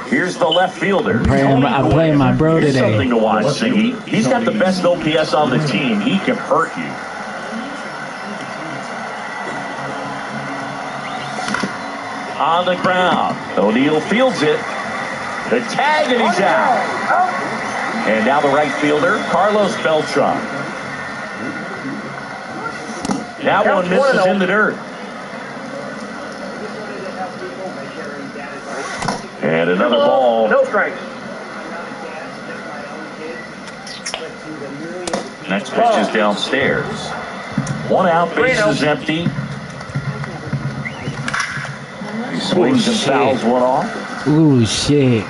Here's the left fielder. I'm playing my bro Here's today. something to watch, Siggy. He's got the best OPS on the team. He can hurt you. On the ground, O'Neill fields it. The tag, and he's out. And now the right fielder, Carlos Beltran. That one misses in the dirt. And another ball. No strikes. Next pitch is downstairs. One out, bases empty. He swings and fouls one off. Ooh, shit.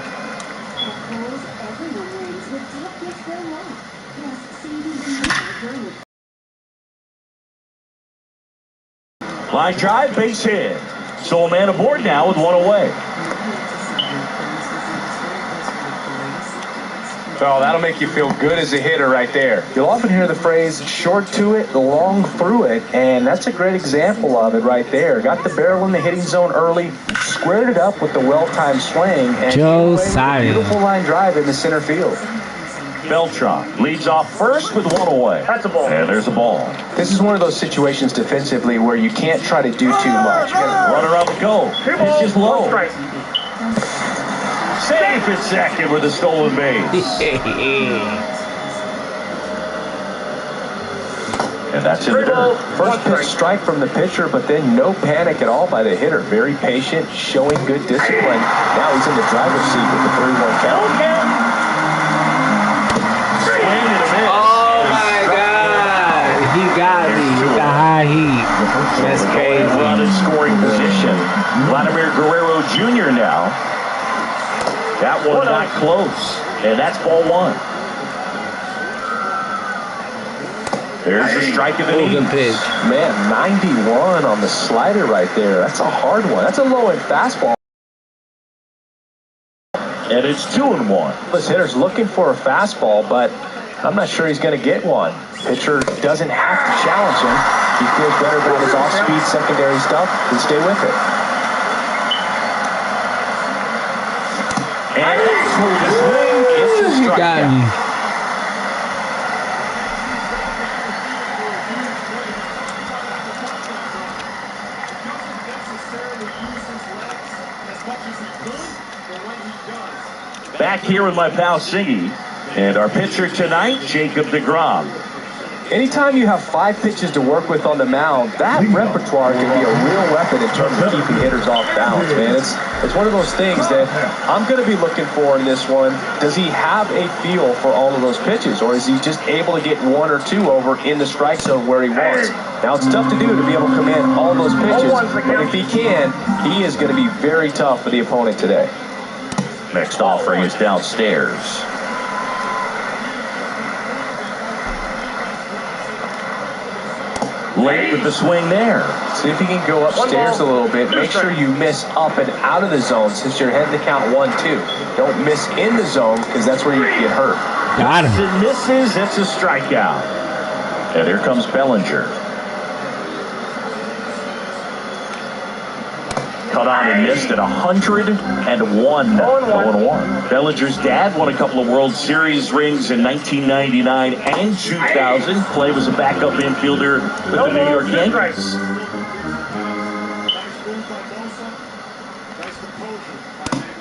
Line drive, base hit. So a man aboard now with one away. Well, that'll make you feel good as a hitter right there. You'll often hear the phrase, short to it, long through it, and that's a great example of it right there. Got the barrel in the hitting zone early, squared it up with the well-timed swing, and beautiful line drive in the center field. Beltran leads off first with one away. That's a ball. And there's a ball. This is one of those situations defensively where you can't try to do too much. Runner on the go. It's just low. Safe at second with a stolen base. And that's in the dirt. First pitch strike from the pitcher, but then no panic at all by the hitter. Very patient, showing good discipline. Now he's in the driver's seat with the 3-1 count. Oh my God! He got me with the high heat. That's crazy. Run in scoring position. Vladimir Guerrero Jr. now. That one not close, and that's ball one. There's the strike of the knee. Pitch. Man, 91 on the slider right there. That's a hard one. That's a low-end fastball. And it's 2-1. This hitter's looking for a fastball, but I'm not sure he's going to get one. Pitcher doesn't have to challenge him. He feels better about his off-speed secondary stuff and stay with it. And that's where the swing is You got me. Back here with my pal Siggy and our pitcher tonight, Jacob deGrom. Anytime you have 5 pitches to work with on the mound, that repertoire can be a real weapon in terms of keeping hitters off balance, man. It's one of those things that I'm going to be looking for in this one. Does he have a feel for all of those pitches, or is he just able to get 1 or 2 over in the strike zone where he wants? Now, it's tough to do to be able to command all those pitches, but if he can, he is going to be very tough for the opponent today. Next offering is downstairs. Late with the swing there. See if he can go upstairs a little bit. Make sure you miss up and out of the zone since you're heading to count 1-2. Don't miss in the zone because that's where you get hurt. Got him. It misses. It's a strikeout. And here comes Bellinger. Cut on and missed at 101. 0-1. Bellinger's dad won a couple of World Series rings in 1999 and 2000. Clay was a backup infielder with the New York Yankees.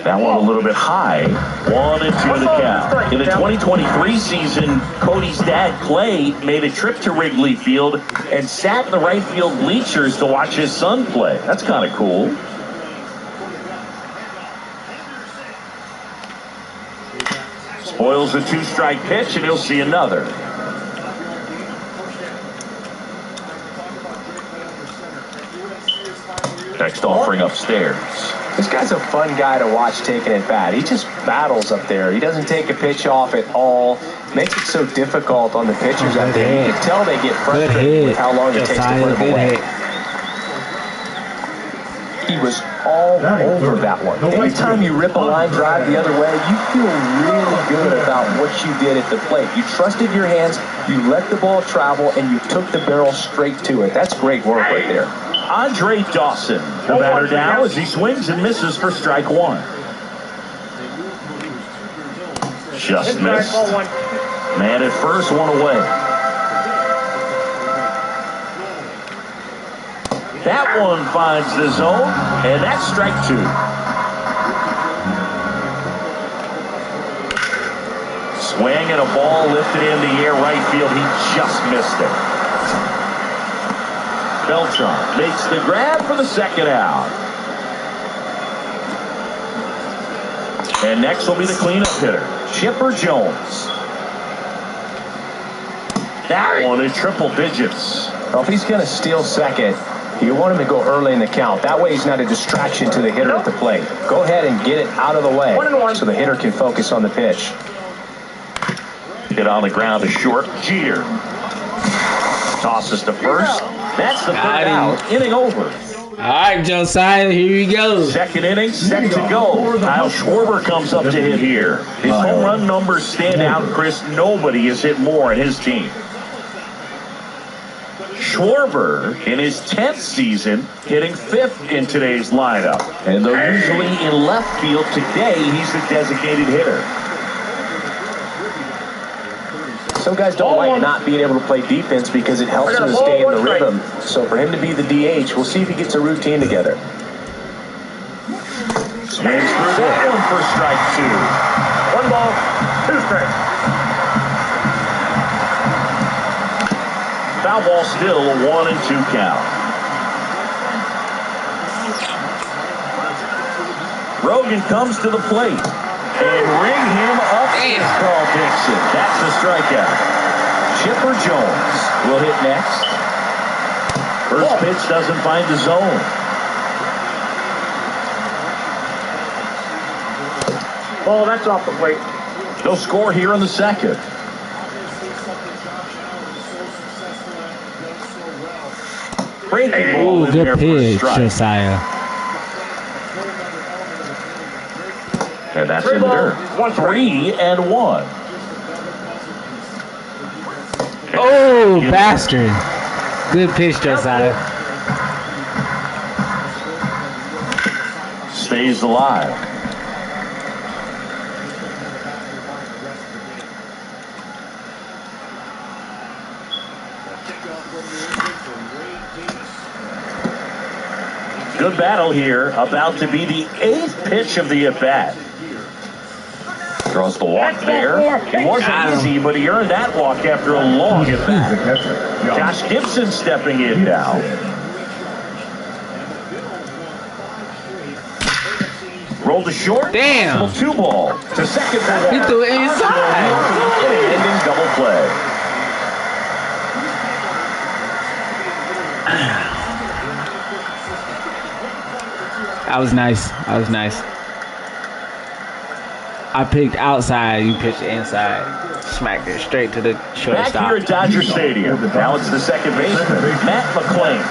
That one a little bit high. 1-2 the count. In the 2023 season, Cody's dad, Clay, made a trip to Wrigley Field and sat in the right field bleachers to watch his son play. That's kind of cool. Spoils a 2-strike pitch, and he'll see another. Next offering upstairs. This guy's a fun guy to watch taking at bat. He just battles up there. He doesn't take a pitch off at all. Makes it so difficult on the pitchers out there. You can tell they get frustrated with how long it takes to put him away. He was all over that one. Anytime you rip a line drive the other way, you feel really good about what you did at the plate. You trusted your hands, you let the ball travel, and you took the barrel straight to it. That's great work right there. Andre Dawson, the batter now as he swings and misses for strike 1. Just missed. Man at first, one away. That one finds the zone, and that's strike two. Swing and a ball lifted in the air right field. He just missed it. Beltran makes the grab for the second out. And next will be the cleanup hitter, Chipper Jones. That one is triple digits. Well, if he's going to steal second, you want him to go early in the count. That way he's not a distraction to the hitter at the plate. Go ahead and get it out of the way so the hitter can focus on the pitch. Hit on the ground to short. Jeter tosses to first. That's the third out. Inning over. All right, Josiah, here you go. Second inning, set to go. Kyle Schwarber comes up to hit here. His home run numbers stand out, Chris. Nobody has hit more in his team. Schwarber, in his 10th season, hitting 5th in today's lineup. And though usually in left field, today he's the designated hitter. Some guys don't like not being able to play defense because it helps them to stay in the rhythm. So for him to be the DH, we'll see if he gets a routine together. Swings through that one for strike two. 1 ball, 2 strikes. Foul ball still, a 1-2 count. Rogan comes to the plate and ring him up. Carl Dixon. That's the strikeout. Chipper Jones will hit next. First pitch doesn't find the zone. Ball, that's off the plate. No score here in the second. Ooh, good pitch, Josiah. And that's in the dirt. 3-1. Oh, bastard. Good pitch, Josiah. Stays alive. Good battle here. About to be the 8th pitch of the at-bat. Throws the walk there. It wasn't easy, but he earned that walk after a long at-bat. Josh Gibson stepping in now. Rolled to short. Damn. 2 ball to second. He threw it inside. Ending double play. That was nice. That was nice. I picked outside, you pitched inside. Smacked it straight to the shortstop. Back here at Dodger Stadium. Now it's the second baseman, Matt McClain.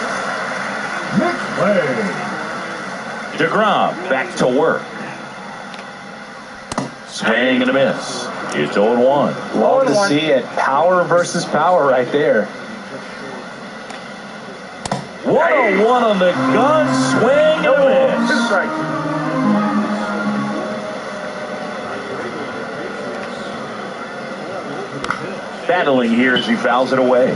DeGrom back to work. Swing and a miss. It's 0-1. Love to see it. Power versus power right there. 101 on the gun. Swing and a miss. 2 strikes. Battling here as he fouls it away.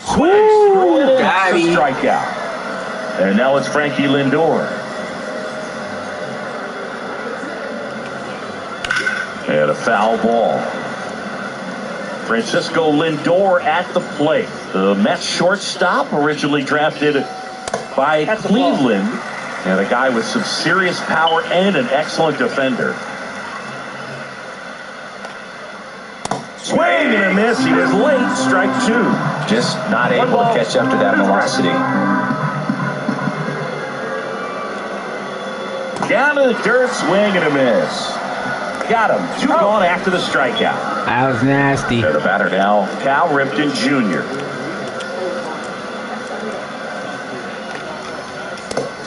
Swing, got him. strikeout. And now it's Frankie Lindor. And a foul ball. Francisco Lindor at the plate. The Mets shortstop, originally drafted by Cleveland. And a guy with some serious power and an excellent defender. Swing and a miss. He was late. Strike 2. Just not able to catch up to that velocity. Down to the dirt. Swing and a miss. Got him. 2 gone after the strikeout. That was nasty. And the batter now, Cal Ripken Jr.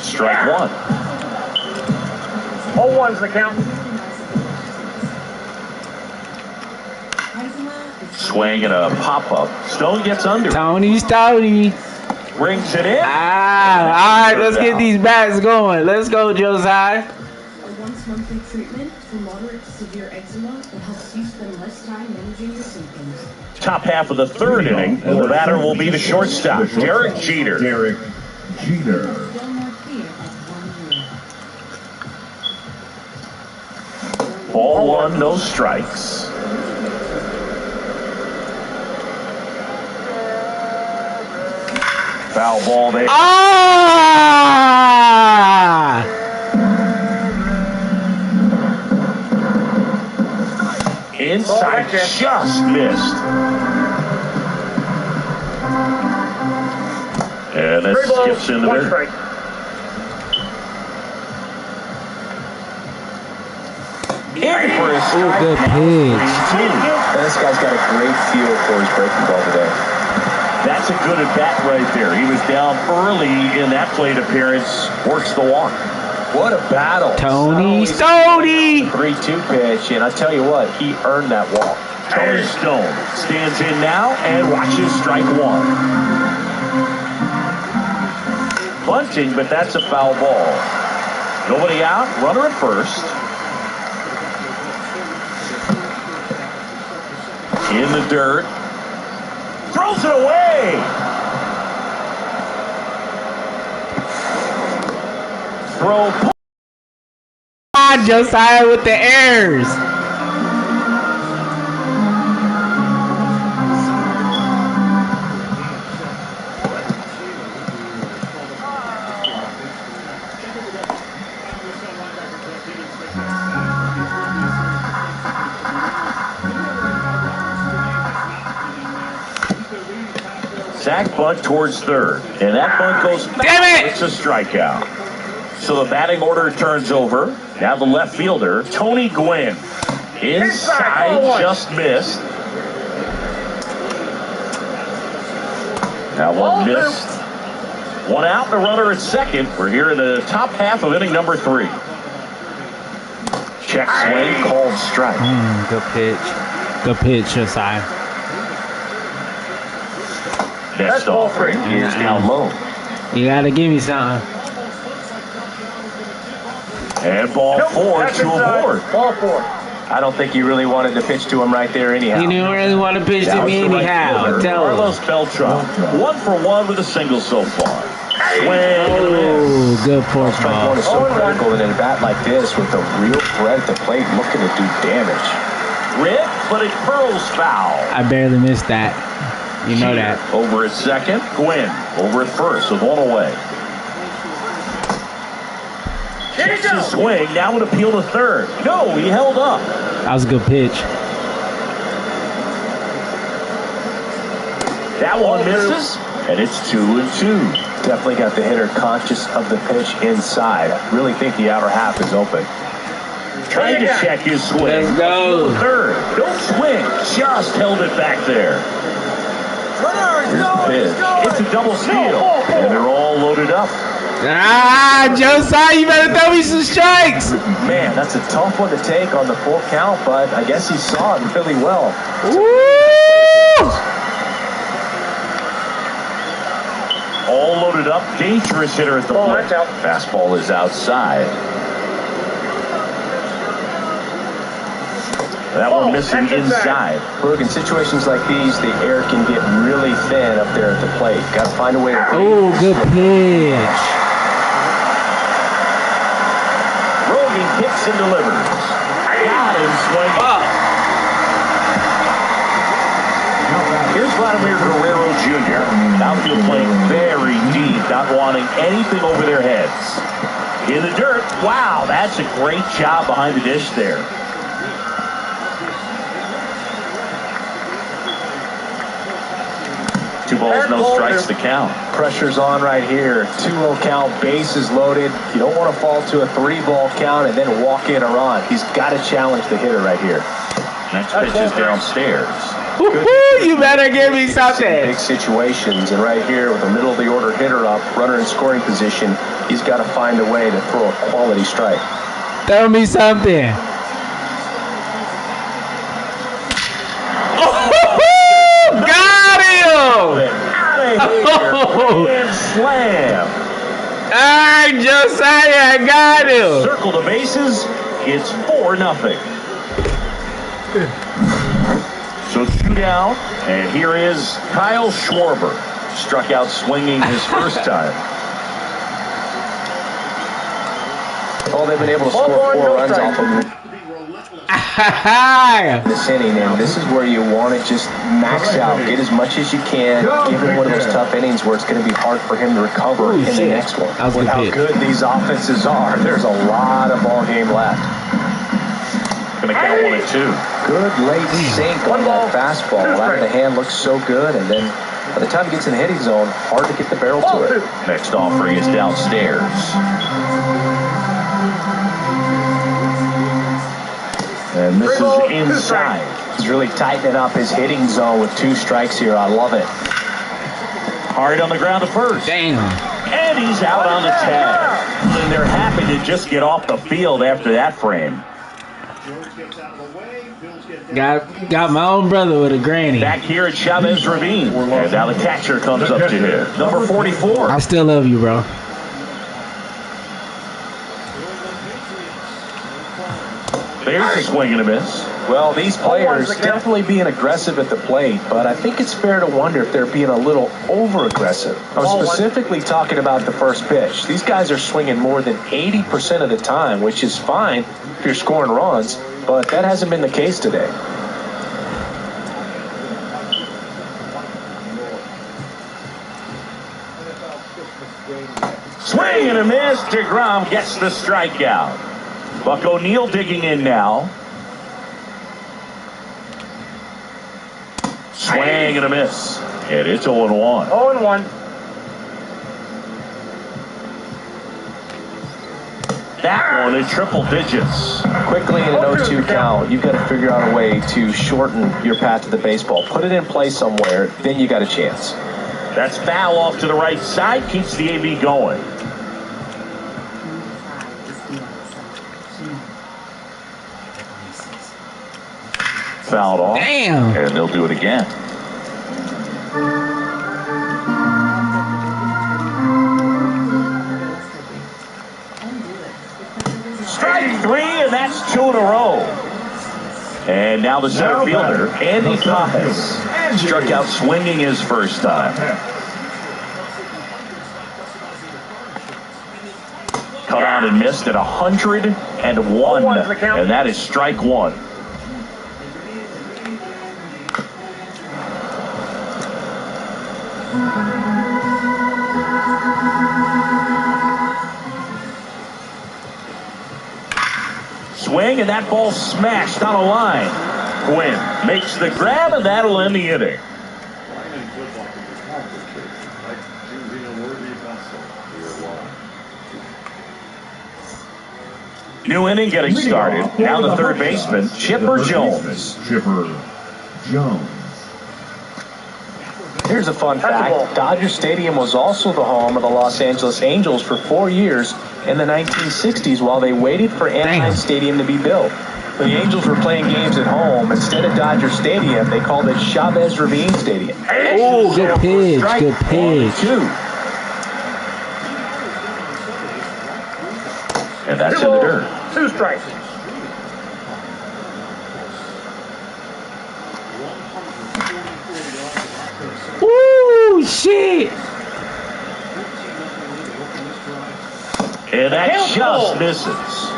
Strike 1. 0-1's the count. Swing and a pop-up. Stone gets under. Tony Stouty. brings it in. All right, let's get these bats going. Let's go, Josiah. A once-monthly treatment for moderate to severe eczema that helps you spend less time managing your symptoms. Top half of the third inning, the batter will be the shortstop, Derek Jeter. Del Marquia at 1 year. Ball one, no strikes. Foul ball there. Ah! Inside, just missed. And that 3 balls, skips into 1 there. strike. In for his Ooh, good pitch. And this guy's got a great feel for his breaking ball today. That's a good at bat right there. He was down early in that plate appearance. Works the walk. What a battle. Tony Stoney. 3-2 pitch, and I tell you what, he earned that walk. Tony Stone stands in now and watches strike one. Bunting, but that's a foul ball. Nobody out. Runner at first. In the dirt. Throws it away. Throw. Come on, Josiah with the errors. Sack bunt towards third. And that bunt goes back. Damn it! It's a strikeout. So the batting order turns over. Now the left fielder, Tony Gwynn. Inside, just missed. That one missed. One out, the runner at second. We're here in the top half of inning number 3. Check swing, called strike. Good pitch. Good pitch, Josiah. Next offering is down low. You gotta give me something. And ball Nope, 4 that's to inside. a board. Ball 4. I don't think he really wanted to pitch to him right there anyhow. He didn't really want to pitch to That was me the right anyhow. fielder, Tell him. Carlos Beltran. 1 for 1 with a single so far. Swing and a miss. Oh, good pork Strike one ball. is so critical in a bat like this with a real threat at the plate looking to do damage. Rip, but it curls foul. I barely missed that. You know that. Over at second, Gwynn. Over at first with 1 away. Checks his swing, now an appeal to third. No, he held up. That was a good pitch. That one misses, and it's 2-2. Definitely got the hitter conscious of the pitch inside. I really think the outer half is open. Trying to check his swing. Let's go. Appeal to third. Don't swing. Just held it back there. Here's the pitch. It's a double steal, and they're all loaded up. Ah, Josiah, you better throw me some strikes. Man, that's a tough one to take on the full count, but I guess he saw it really well. Woo! All loaded up. Dangerous hitter at the Oh, plate. that's out. Fastball is outside. That one missing that's inside. Look, in situations like these, the air can get really thin up there at the plate. Got to find a way to Oh, good pitch. Rogan kicks and delivers. Got him swinging. Here's Vladimir Guerrero Jr. Outfield playing very deep, not wanting anything over their heads. In the dirt. Wow, that's a great job behind the dish there. Two balls, no strikes to count. Pressure's on right here. 2-0 count, bases loaded. You don't want to fall to a 3-ball count and then walk in or on. He's got to challenge the hitter right here. Next pitch is downstairs. Woo-hoo, you better give me something. Big situations, and right here with a middle of the order hitter up, runner in scoring position, he's got to find a way to throw a quality strike. Throw me something. Oh, got him. Out of here. And slam. Hey, Josiah, I got him. Circle the bases. It's 4-0. So 2 down, and here is Kyle Schwarber. Struck out swinging his first time. Oh, they've been able to score 4 runs off of him this inning, and this is where you want to just max out, get as much as you can, give him one of those tough innings where it's going to be hard for him to recover in the next one. With how good these offenses are, there's a lot of ball game left. Going to count 1 and 2. Good late sink on that fastball. Out of the hand looks so good, and then by the time he gets in the hitting zone, hard to get the barrel to it. Next offering is downstairs. And this is inside. He's really tightening up his hitting zone with 2 strikes here. I love it. Hard on the ground to first. Damn. And he's out on the tag. And they're happy to just get off the field after that frame. Got my own brother with a granny. Back here at Chavez Ravine. And now the catcher comes up to him. Number 44. I still love you, bro. There's a swing and a miss. Well, these players definitely being aggressive at the plate, but I think it's fair to wonder if they're being a little over-aggressive. I'm specifically talking about the first pitch. These guys are swinging more than 80% of the time, which is fine if you're scoring runs, but that hasn't been the case today. Swing and a miss. DeGrom gets the strikeout. Buck O'Neil digging in now. Swing and a miss. And it's 0-1. 0-1. That one in triple digits. Quickly in an 0-2 count, you've got to figure out a way to shorten your path to the baseball. Put it in play somewhere, then you got a chance. That's foul off to the right side. Keeps the AB going. Fouled off. Damn. And they'll do it again. Strike 3, and that's 2 in a row. And now the center fielder, Andy Pajes, struck out swinging his first time. Cut on and missed at 101, and that is strike 1. Swing, and that ball smashed on a line. Quinn makes the grab, and that'll end the inning. New inning getting started. Now the third baseman, Chipper Jones. Chipper Jones. Here's a fun fact. Dodger Stadium was also the home of the Los Angeles Angels for 4 years in the 1960s while they waited for Anaheim Stadium to be built. When the Angels were playing games at home, instead of Dodger Stadium, they called it Chavez Ravine Stadium. Oh, good pitch. Good pitch. 2. And that's in the dirt. 2 strikes. Woo, shit. And that just misses.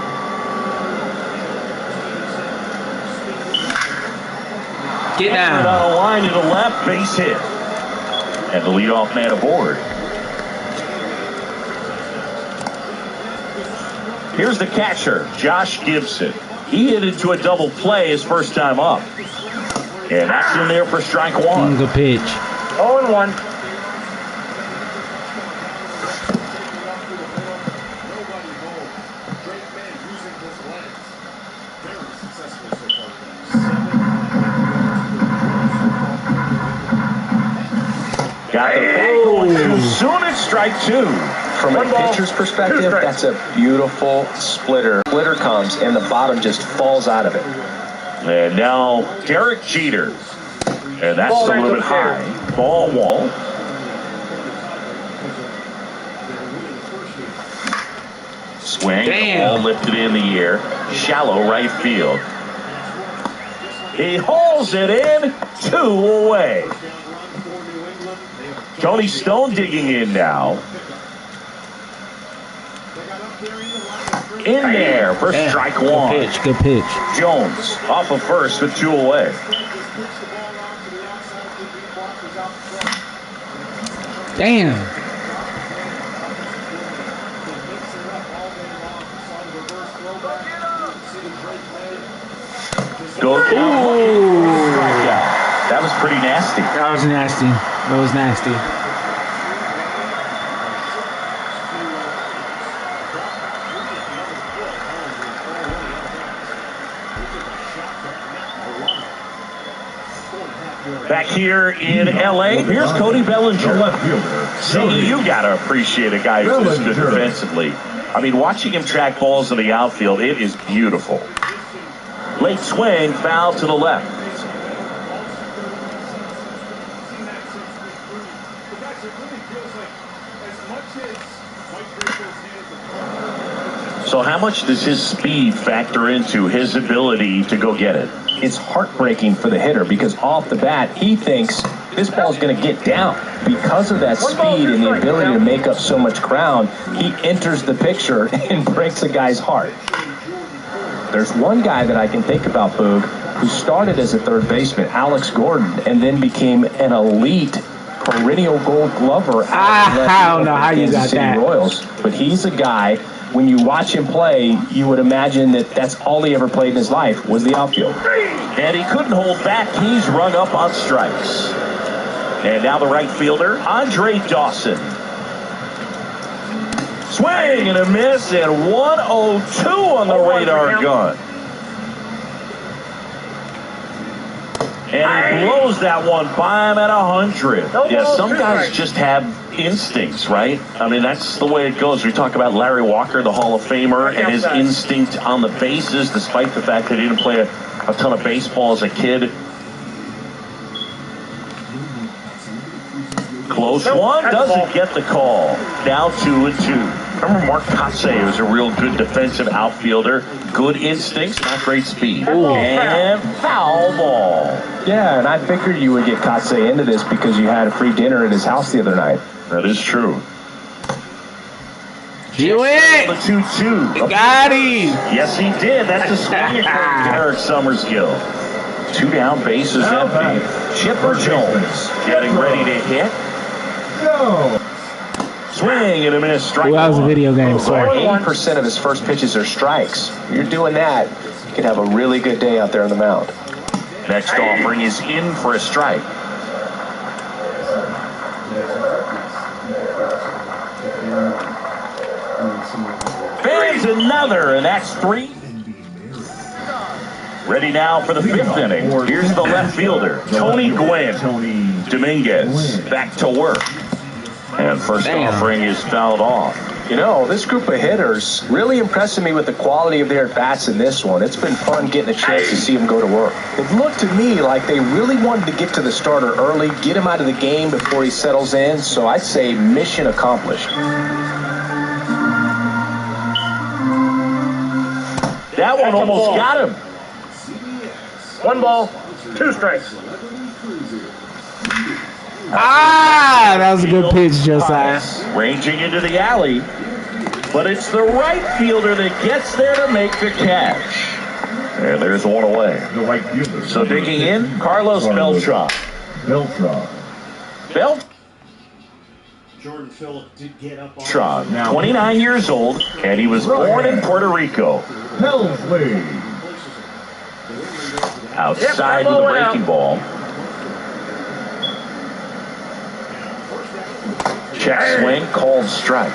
Get And down. on a line to the left, base hit. And the leadoff man aboard. Here's the catcher, Josh Gibson. He hit into a double play his first time up. And that's in there for strike 1. Good pitch. 0-1. Got the bag going too soon. It's strike 2. From a pitcher's perspective, that's a beautiful splitter. Splitter comes, and the bottom just falls out of it. And now Derek Jeter. And that's a little bit high. Ball wall. swing. Damn. All lifted in the air. Shallow right field. He hauls it in. 2 away. Tony Stone digging in now. In there for strike one. Good pitch. Jones off of first with 2 away. Damn. Go down. Strikeout. That was pretty nasty. That was nasty. That was nasty. Back here in L.A., here's Cody Bellinger. See, you got to appreciate a guy who's this good defensively. I mean, watching him track balls in the outfield, it is beautiful. Late swing, foul to the left. So how much does his speed factor into his ability to go get it? It's heartbreaking for the hitter because off the bat, he thinks this ball's going to get down. Because of that speed and the ability to make up so much ground, he enters the picture and breaks a guy's heart. There's one guy that I can think about, Boog, who started as a third baseman, Alex Gordon, and then became an elite perennial Gold Glover. I don't know how you got that. Royals, but he's a guy. When you watch him play, you would imagine that that's all he ever played in his life was the outfield. And he couldn't hold back. He's rung up on strikes. And now the right fielder, Andre Dawson. Swing and a miss, and 102 on the radar gun. And he blows that one by him at 100. Yeah, some guys just have instincts, right? I mean, that's the way it goes. We talk about Larry Walker, the Hall of Famer, and his instinct on the bases, despite the fact that he didn't play a ton of baseball as a kid. Close one, doesn't get the call. Now 2-2. Remember Mark Kotsay was a real good defensive outfielder. Good instincts, not great speed. Ooh. And foul ball. Yeah, and I figured you would get Kotsay into this because you had a free dinner at his house the other night. That is true. Do it! The 2-2. Got him! Yes, he did. That's a swing from Eric Summerskill. 2 down, bases empty. Chipper Jones getting ready to hit. No. Swing and a miss. Strike Well, that was a video game, So sorry. 80% of his first pitches are strikes. You're doing that, you could have a really good day out there on the mound. Next offering is in for a strike. Fans another, and that's 3. Ready now for the 5th inning. Here's the left fielder, Tony Gwynn. Dominguez back to work. And first offering is fouled off. You know, this group of hitters really impressing me with the quality of their at-bats in this one. It's been fun getting a chance to see them go to work. It looked to me like they really wanted to get to the starter early, get him out of the game before he settles in, so I'd say mission accomplished. That one almost got him. 1 ball, 2 strikes. Ah, that was a good pitch, Josiah. Ranging into the alley, but it's the right fielder that gets there to make the catch. And there's 1 away. The right fielder. So digging in, Carlos Beltran. Jordan Phillip did get up on Beltran, 29 years old, and he was born in Puerto Rico. Helsley. Outside with a breaking ball. Check swing, called strike.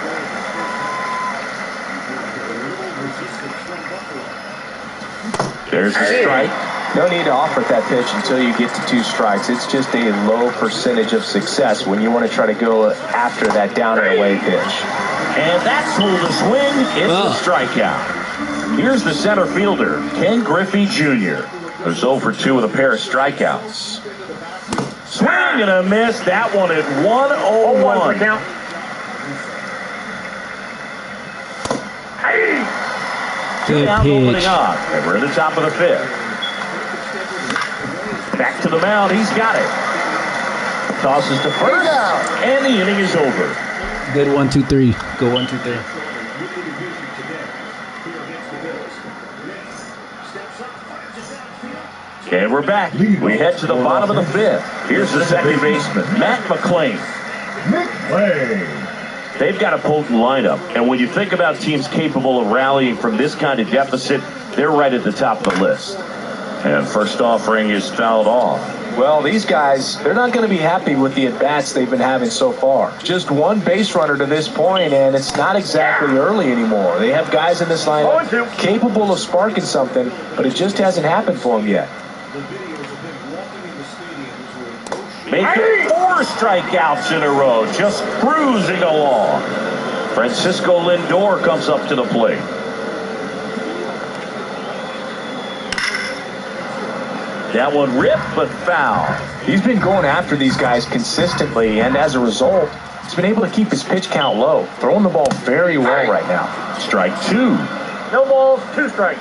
There's a strike. No need to offer that pitch until you get to 2 strikes. It's just a low percentage of success when you want to try to go after that down and away pitch. And that's full to swing. It's the strikeout. Here's the center fielder, Ken Griffey Jr., who's 0 for 2 with a pair of strikeouts. Swing and a miss. That one at 101. Two down opening up, and we're at the top of the 5th. Back to the mound, he's got it. Tosses to first, and the inning is over. Good 1, 2, 3. Good 1, 2, 3. And we're back. We head to the bottom of the 5th. Here's the second baseman, Matt McLain. They've got a potent lineup, and when you think about teams capable of rallying from this kind of deficit, they're right at the top of the list. And first offering is fouled off. Well, these guys, they're not going to be happy with the at-bats they've been having so far. Just one base runner to this point, and it's not exactly early anymore. They have guys in this lineup capable of sparking something, but it just hasn't happened for them yet. Making 4 strikeouts in a row, just cruising along. Francisco Lindor comes up to the plate. That one ripped, but foul. He's been going after these guys consistently, and as a result, he's been able to keep his pitch count low, throwing the ball very well right now. Strike 2. No balls, 2 strikes.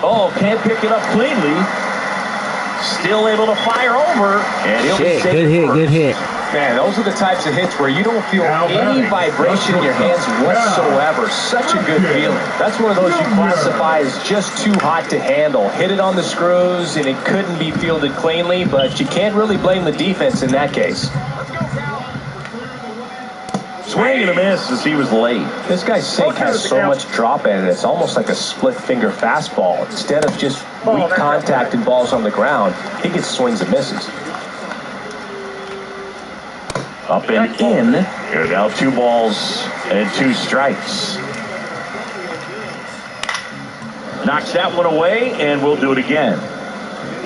Oh, can't pick it up cleanly. Still able to fire over, and he'll be safe. Good hit. Man, those are the types of hits where you don't feel any vibration in your hands whatsoever. Such a good feeling. That's one of those you classify as just too hot to handle. Hit it on the screws, and it couldn't be fielded cleanly, but you can't really blame the defense in that case. Swing and a miss as he was late. This guy's sink has so much drop in it, it's almost like a split-finger fastball. Instead of just weak contact and balls on the ground, he gets swings and misses. Up and in. Here now 2 balls and 2 strikes. Knocks that one away, and we'll do it again.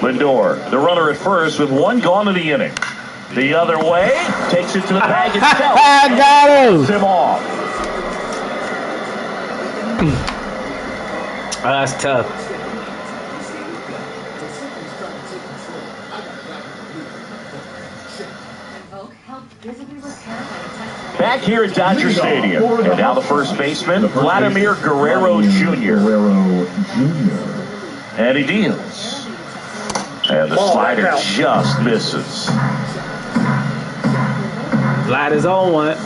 Lindor, the runner at first with 1 gone in the inning. The other way, takes it to the bag itself. I got him. Him off. Oh, that's tough. Back here at Dodger Stadium, and now the first baseman, Vladimir Guerrero Jr. And he deals. And the slider just misses. Vlad is on one.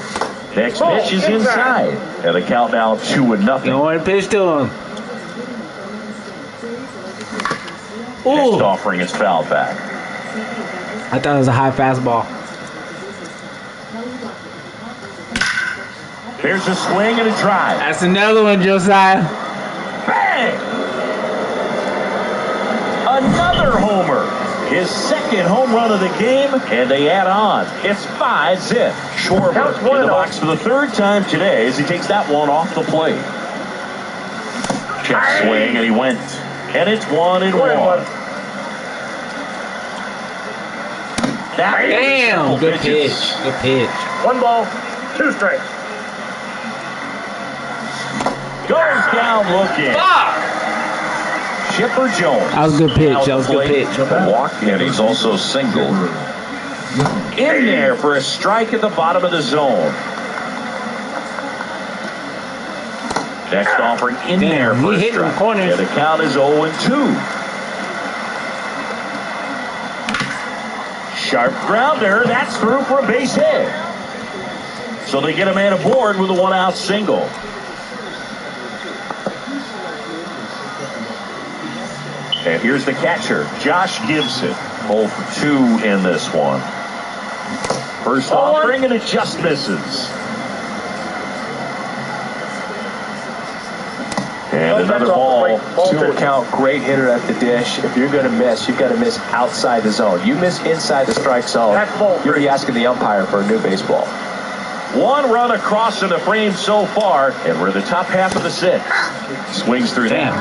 Next pitch is inside. And the count now 2-0. Don't want to pitch to him. Next offering is fouled back. I thought it was a high fastball. Here's a swing and a drive. That's another one, Josiah. Bang! Another homer. His second home run of the game, and they add on. It's 5-zip. Schwarber in the box for the 3rd time today as he takes that one off the plate. Check swing, and he went. And it's 1-1. Damn! Good pitch. Good pitch. 1 ball, 2 strikes. Goes down looking. Chipper Jones. That was a good pitch. That was a good pitch. Walk, and he's also singled. In there for a strike at the bottom of the zone. Next offering in there for a strike. And the count is 0-2. Sharp grounder. That's through for a base hit. So they get a man aboard with a 1-out single. And here's the catcher, Josh Gibson. 0 for 2 in this one. First offering, and it just misses. And another ball. 2 count, great hitter at the dish. If you're going to miss, you've got to miss outside the zone. You miss inside the strike zone, you'll be asking the umpire for a new baseball. 1 run across in the frame so far, and we're in the top half of the 6th. Swings through that.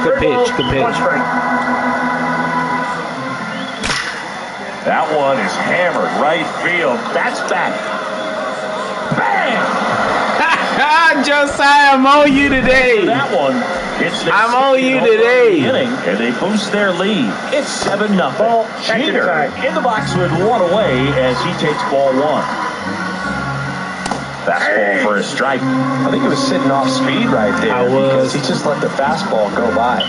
Good pitch, good pitch. That one is hammered right field. That's back. Bam! Josiah, I'm on you today. That one hits the I'm on you today. Inning, and they boost their lead. It's 7-0. Jeter in the box with 1 away as he takes ball 1. Fastball for a strike. I think he was sitting off speed right there because he just let the fastball go by.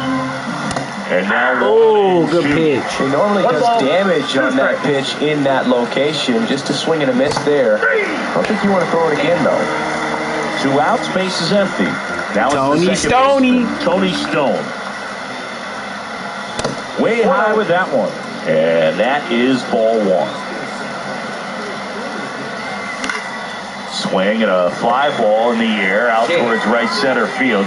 And now, Oh, good pitch. He normally One does ball, damage two on that strikes. pitch in that location. Just a swing and a miss there. I don't think you want to throw it again, though. 2 outs, base is empty. Now Tony it's the second Stoney. baseman, Tony Stone. Way high with that one. And that is ball 1. Swing and a fly ball in the air out towards right center field.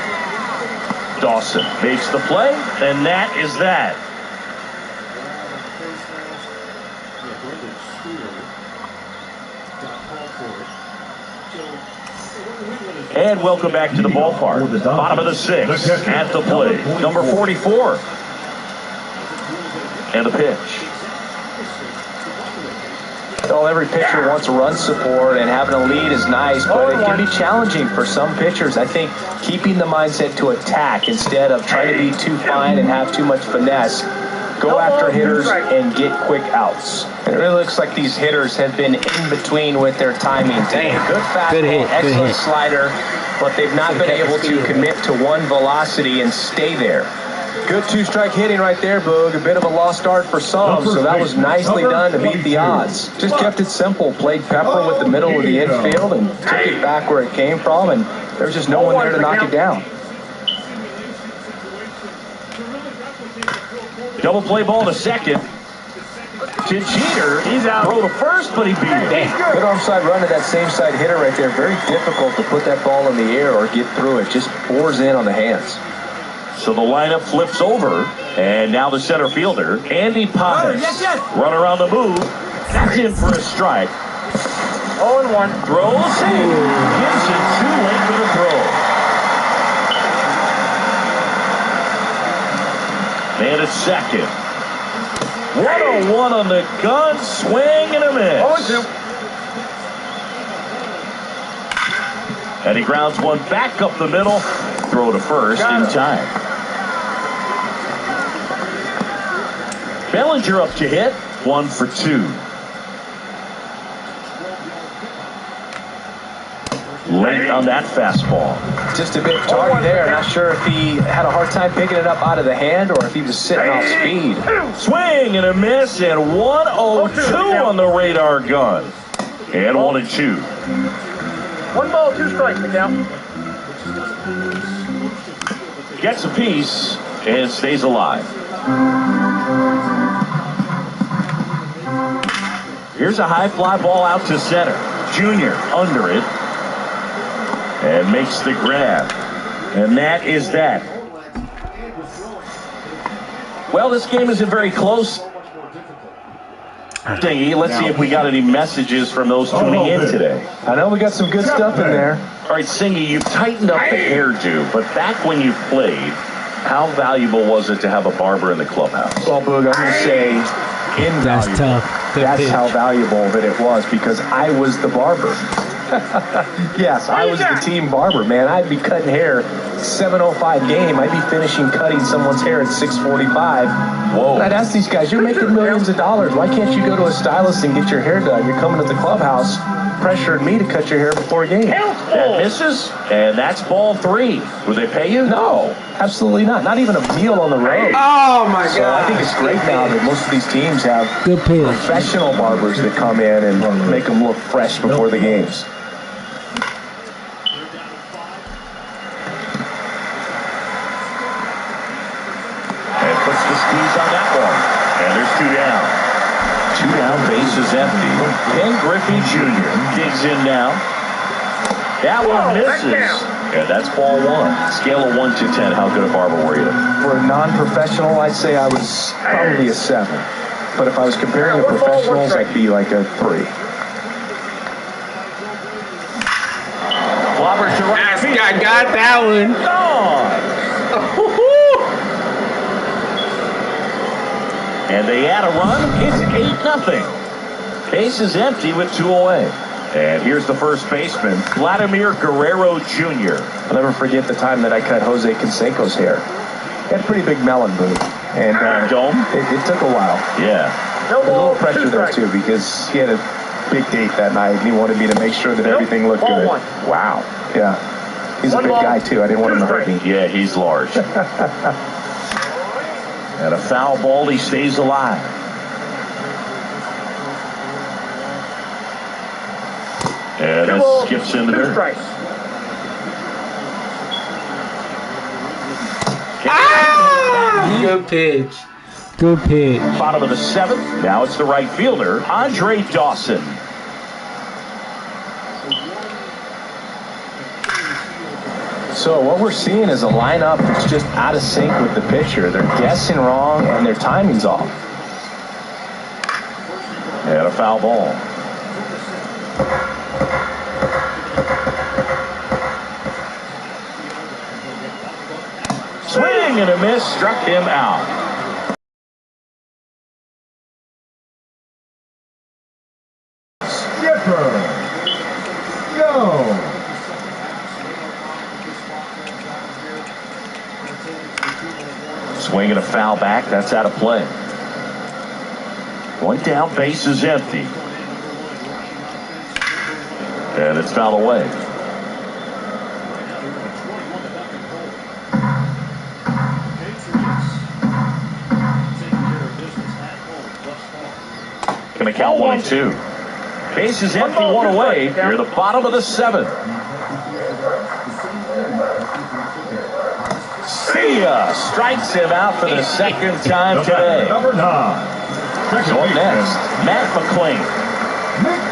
Dawson makes the play, and that is that. And welcome back to the ballpark. Bottom of the 6th at the plate. Number 44. And the pitch. Well, every pitcher wants run support, and having a lead is nice, but it can be challenging for some pitchers. I think keeping the mindset to attack instead of trying to be too fine and have too much finesse. Go after hitters and get quick outs. And it really looks like these hitters have been in between with their timing today. Good fastball, Good hit, good excellent hit. slider, but they've not been able to commit to one velocity and stay there. Good 2-strike hitting right there, Boog. A bit of a lost start for some, so that was nicely done to beat the odds. Just kept it simple. Played pepper with the middle of the infield and took it back where it came from, and there was just no one there to knock it down. Double play ball to second. To Jeter. He's out. Throw to first, but he beat it. Good onside run to that same side hitter right there. Very difficult to put that ball in the air or get through it. Just pours in on the hands. So the lineup flips over, and now the center fielder, Andy Pages. Run around the move. That's in for a strike. 0-1. Throws in. Gives it too late for the throw. Man at second. 1-0-1 on the gun. Swing and a miss. 0-2. And he grounds one back up the middle. Throw to first in time. Bellinger up to hit. 1 for 2. Late on that fastball. Just a bit tardy there. Not sure if he had a hard time picking it up out of the hand or if he was sitting off speed. Swing and a miss, and 1-0-2 on the radar gun. And 1-2. 1 ball, 2 strikes, McCown. Gets a piece and stays alive. Here's a high fly ball out to center. Junior under it. And makes the grab. And that is that. Well, this game isn't very close. Let's see if we got any messages from those tuning in today. I know we got some good stuff in there. All right, Singy, you've tightened up the hairdo, but back when you played, how valuable was it to have a barber in the clubhouse? Well, Boog, I'm going to say invaluable. That's tough. Good That's pitch. how valuable that it was because I was the barber. Yes, I was the team barber, man. I'd be cutting hair 7:05 game. I'd be finishing cutting someone's hair at 6:45. Whoa. And I'd ask these guys, you're making millions of dollars. Why can't you go to a stylist and get your hair done? You're coming to the clubhouse pressuring me to cut your hair before a game. That misses, and that's ball 3. Would they pay you? No, absolutely not. Not even a meal on the road. Oh, my So I think it's great now that most of these teams have Good pitch. professional barbers that come in and make them look fresh before the games. And puts the squeeze on that one. And there's 2 down. 2 down, base is empty. Ken Griffey Jr. digs in now. That one misses. And that's ball 1. Scale of 1 to 10. How good a barber were you? For a non-professional, I'd say I was probably a 7. But if I was comparing to professionals, I'd be like a 3. Clobber to right field. I got that one. Gone. And they add a run. It's 8-0. Base is empty with 2 away. And here's the first baseman, Vladimir Guerrero Jr. I'll never forget the time that I cut Jose Canseco's hair. He had a pretty big melon boot. And Dome? it took a while. Yeah. No There's a little ball, 2 pressure there, strikes. too, because he had a big date that night, and he wanted me to make sure that everything looked Ball good. one. Wow. Yeah. He's a One big ball, guy, too. I didn't want him to hurt me. Yeah, he's large. And a foul ball, he stays alive. And it skips into two there. strikes. Good pitch. Good pitch. Bottom of the seventh. Now it's the right fielder, Andre Dawson. So what we're seeing is a lineup that's just out of sync with the pitcher. They're guessing wrong, and their timing's off. And a foul ball. Swing and a miss, struck him out. Skipper. Go. Swing and a foul back, that's out of play. One down, base is empty. And it's fouled away. Gonna count 1-2. Base is empty, one away. You're the bottom of the seventh. See ya! Strikes him out for the second time today. Number 9. So up next, Matt McLean.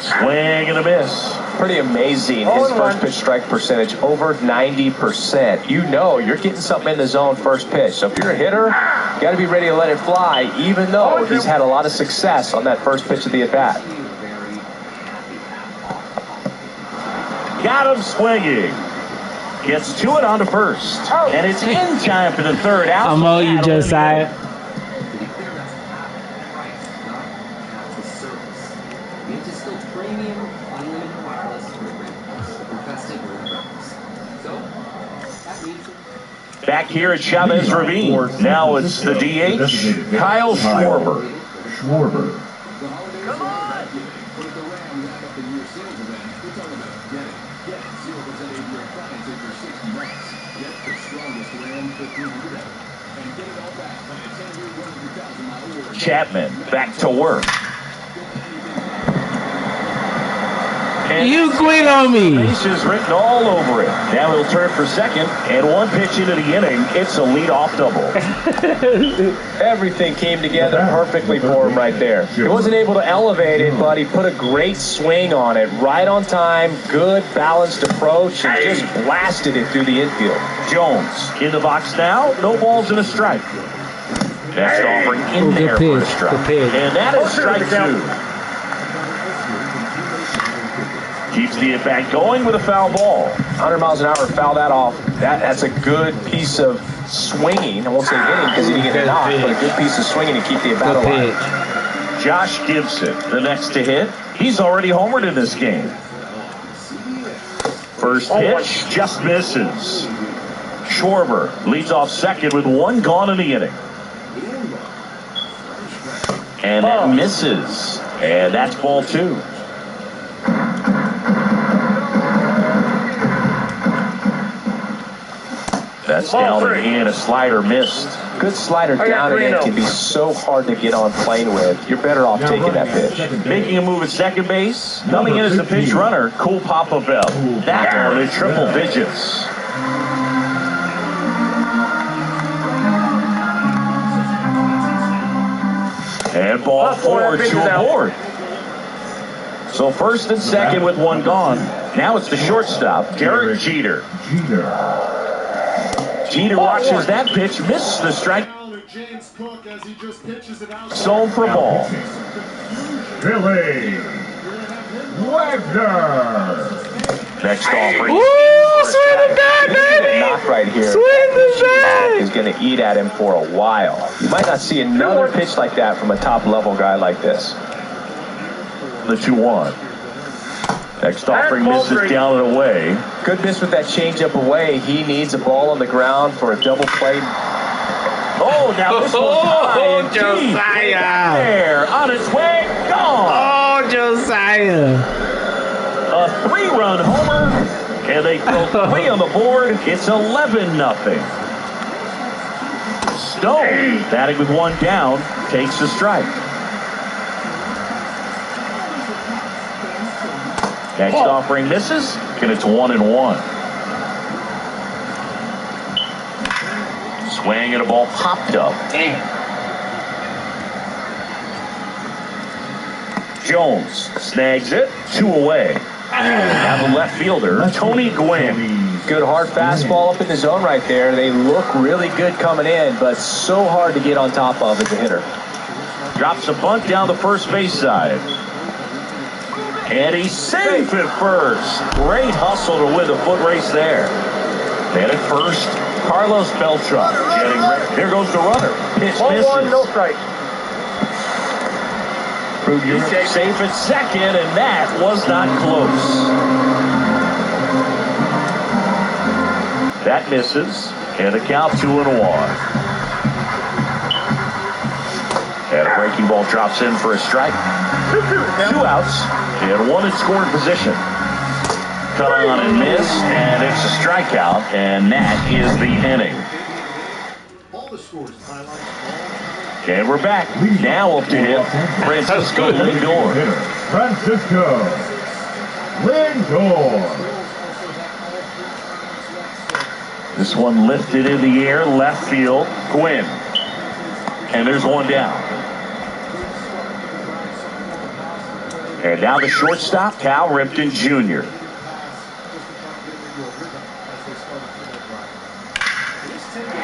Swing and a miss. Pretty amazing. His first pitch strike percentage, over 90%. You know you're getting something in the zone first pitch. So if you're a hitter, you got to be ready to let it fly, even though he's had a lot of success on that first pitch of the at-bat. Got him swinging. Gets to it on to first. And it's in time for the third out. I'm all you, Josiah. Back here at Chavez Ravine. Now it's the DH, Kyle Schwarber. Schwarber. Chapman back to work. And You quit on me. base is written all over it. Now he'll turn for second, and one pitch into the inning, it's a leadoff double. Everything came together perfectly for him right there. He wasn't able to elevate it, but he put a great swing on it. Right on time, good balanced approach, and just blasted it through the infield. Jones in the box now, no balls and a strike. Next offering in Good there for a pitch, strike. good pitch. And that is strike two. Keeps the at-bat going with a foul ball. 100 miles an hour, foul that off. That's a good piece of swinging. I won't say hitting because he didn't get knocked, but a good piece of swinging to keep the at-bat Good alive. pitch. Josh Gibson, the next to hit. He's already homered in this game. First pitch, just misses. Schwarber leads off second with one gone in the inning. And that misses. And that's ball two. That's down and in. A slider missed. Good slider down and in can be so hard to get on plane with. You're better off taking that pitch. Making a move at second base. Coming in as the pinch runner, Cole Popovell. That one in triple digits. And ball four to aboard. So first and second with one gone. Now it's the shortstop, Derek Jeter. Jeter watches that pitch, misses the strike. Zone for ball. Billy Wagner. Next offering. Ooh, swing the bat, The baby! knock right here Swing the bat! is going to eat at him for a while. You might not see another pitch like that from a top-level guy like this. The 2-1. Next offering misses down and away. Good miss with that changeup away. He needs a ball on the ground for a double play. Oh, now this one's high and deep. Josiah. There, on its way, gone. Oh, Josiah. A 3-run homer, and they throw 3 on the board. It's 11-0. Stone, batting with 1 down, takes the strike. Next offering misses, and it's 1-1. Swing and a ball popped up. Damn. Jones snags it, 2 away. Now the left fielder, Tony Gwynn. Good hard fastball up in the zone right there. They look really good coming in, but so hard to get on top of as a hitter. Drops a bunt down the first base side. And he's safe at first. Great hustle to win the foot race there. And at first, Carlos Beltran getting ready. Here goes the runner. Pitch misses. 1-1, no strike. He's safe at second, and that was not close. That misses, and a count 2-1. And a breaking ball drops in for a strike. 2 outs, and 1 in scoring position. Cut on and miss, and it's a strikeout, and that is the inning. All the scores highlights. And we're back. Now up to hit Francisco Lindor. Francisco Lindor. This one lifted in the air, left field, Gwynn. And there's 1 down. And now the shortstop, Cal Ripken Jr.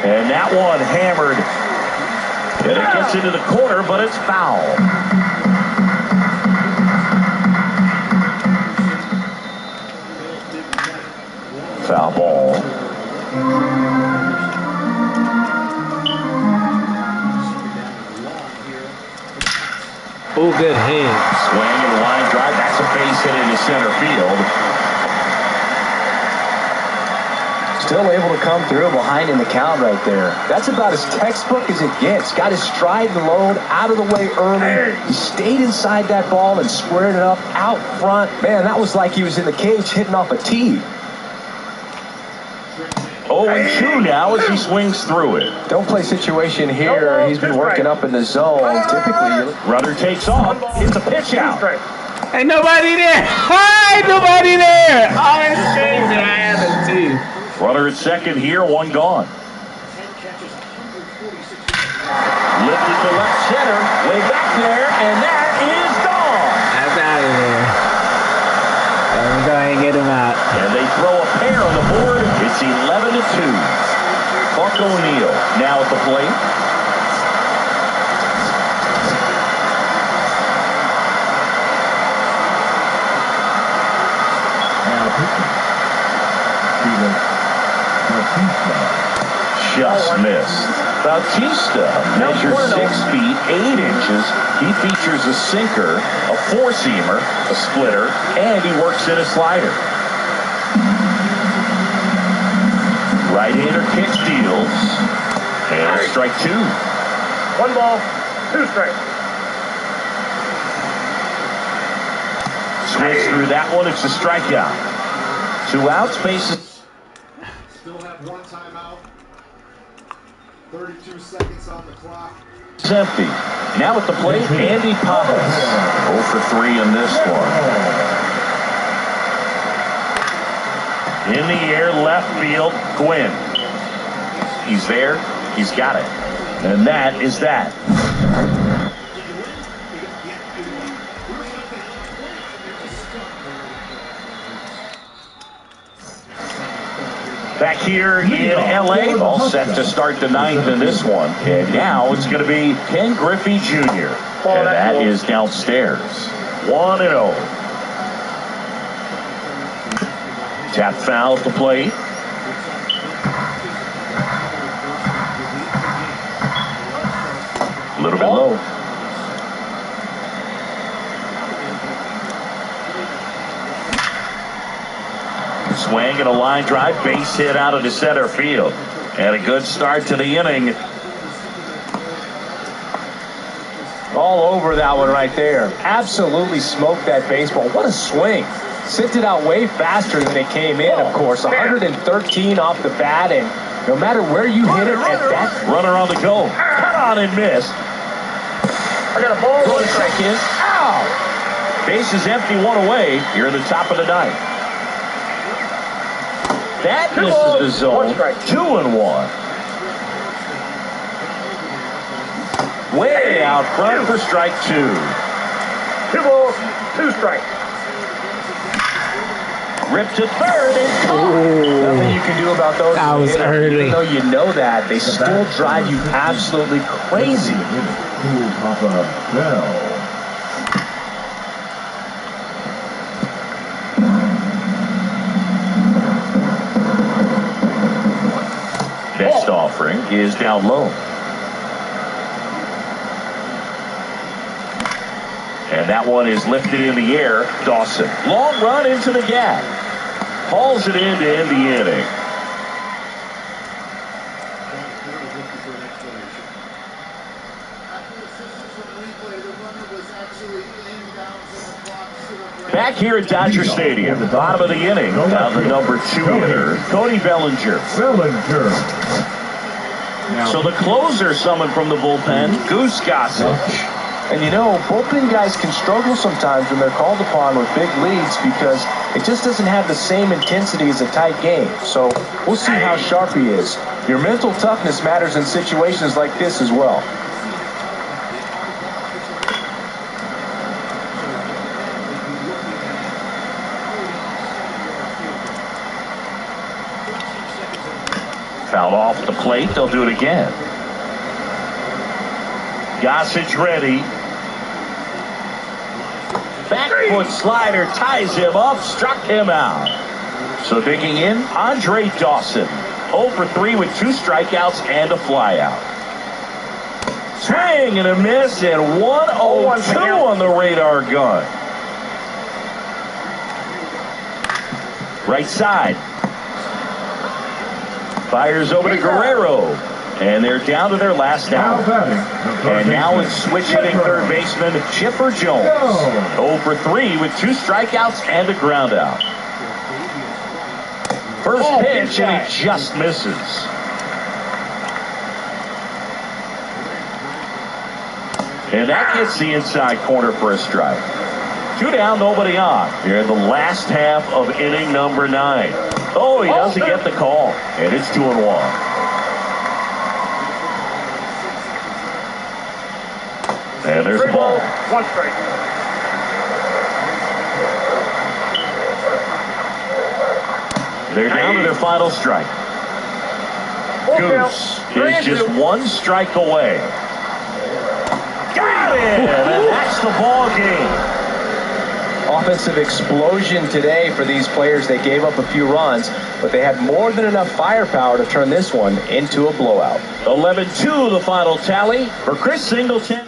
And that one hammered. And it gets into the corner, but it's foul. Foul ball. Oh, good hit. Swing and line drive. That's a base hit into center field. Still able to come through behind in the count right there. That's about as textbook as it gets. Got his stride and load out of the way early. He stayed inside that ball and squared it up out front. Man, that was like he was in the cage hitting off a tee. 0-2 now as he swings through it. Don't play situation here. He's been working up in the zone. Typically, Runner takes off. It's a pitch out. Ain't nobody there. Hi, nobody there. Oh, it's crazy. I had it too. Runner at second here, 1 gone. Lifted to left center, way back there, and that is gone. That's out of there. Let me go ahead and get him out. And they throw a pair on the board. It's 11-2. Buck O'Neil now at the plate. Now pitching. Just missed. Bautista measures 6 feet 8 inches. He features a sinker, a 4-seamer, a splitter, and he works in a slider. Right-hander kick deals. And strike 2. 1 ball, 2 strikes. Swings through that one. It's a strikeout. 2 outs, bases. Still have 1 timeout. 32 seconds on the clock. It's empty. Now at the plate, Andy Pappas. 0 for 3 in this one. In the air, left field, Gwynn. He's there. He's got it. And that is that. Back here in LA, all set to start the 9th in this one. And now it's going to be Ken Griffey Jr. And that is downstairs. 1-0. Tap foul at the plate. A little bit low. Swing and a line drive, base hit out of the center field. And a good start to the inning All over that one right there. Absolutely smoked that baseball. What a swing. Sent it out way faster than they came in, of course. 113 off the bat, and no matter where you hit it at that. Runner on the go. Cut on and missed. I got a ball. Going to second. Ow! Base is empty, one away here in the top of the ninth. That misses the zone. 2-1. Way out front for strike 2. 2 balls, 2 strikes. Ripped to third and caught. Nothing you can do about those. That was early. Even though you know that, they still drive you absolutely crazy. Cool Papa Bell. Next offering is down low. And that one is lifted in the air. Dawson. Long run into the gap. Hauls it in to end the inning. Back here at Dodger Stadium, bottom of the inning, now the number 2 hitter, Cody Bellinger. So the closer summoned from the bullpen, Goose Gossage. And you know, bullpen guys can struggle sometimes when they're called upon with big leads because it just doesn't have the same intensity as a tight game. So we'll see how sharp he is. Your mental toughness matters in situations like this as well. Foul off the plate, they'll do it again. Gossage ready. Back foot slider ties him up, struck him out. So digging in, Andre Dawson. 0 for 3 with 2 strikeouts and a flyout. Swing and a miss, and 1-0-2 on the radar gun. Right side. Fires over to Guerrero. And they're down to their last out. And now it's switch hitting third baseman Chipper Jones. 0 for 3 with 2 strikeouts and a ground out. First pitch, and it just misses. And that gets the inside corner for a strike. 2 down, nobody on. Here in the last half of inning number 9. Oh, he doesn't get the call. And it's 2-1. And there's the ball. 1 strike. They're down to their final strike. Goose is just 1 strike away. Got it! And that's the ball game. Offensive explosion today for these players. They gave up a few runs, but they had more than enough firepower to turn this one into a blowout. 11-2 the final tally for Chris Singleton.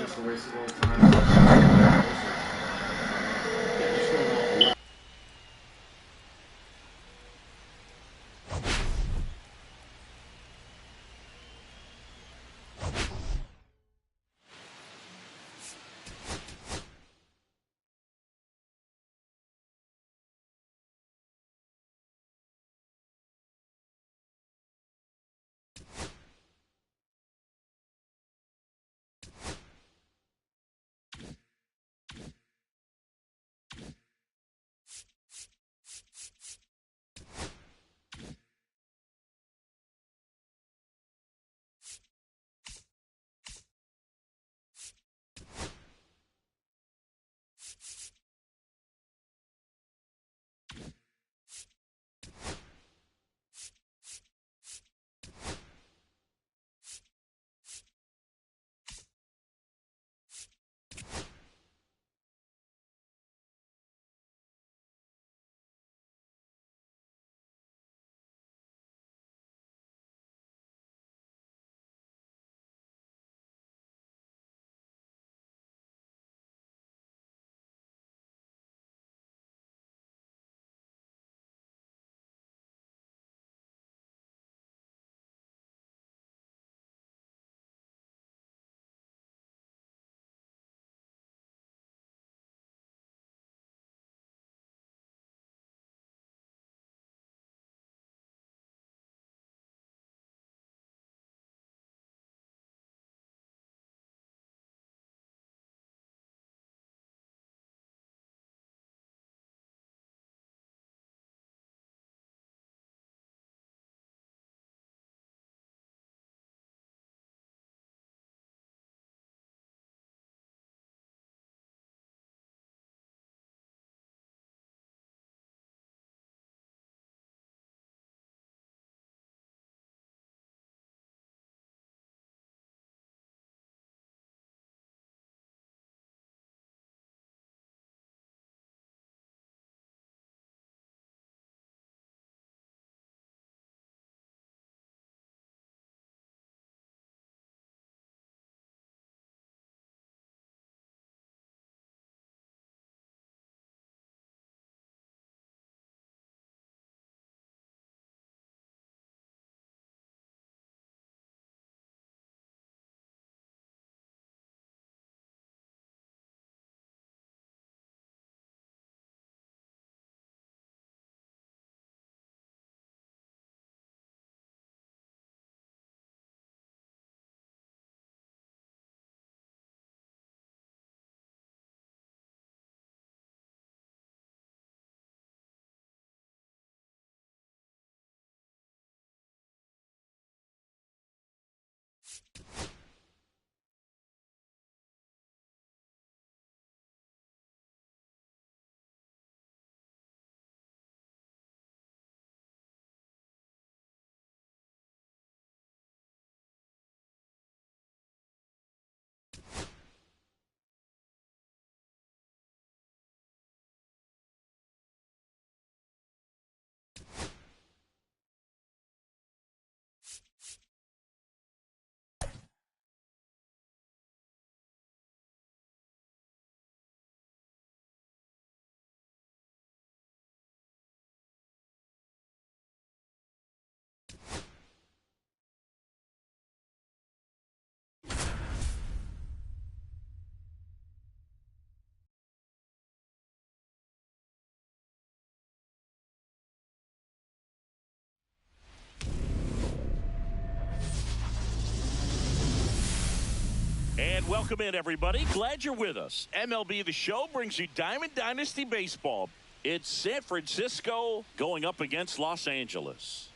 And welcome in, everybody. Glad you're with us. MLB The Show brings you Diamond Dynasty Baseball. It's San Francisco going up against Los Angeles.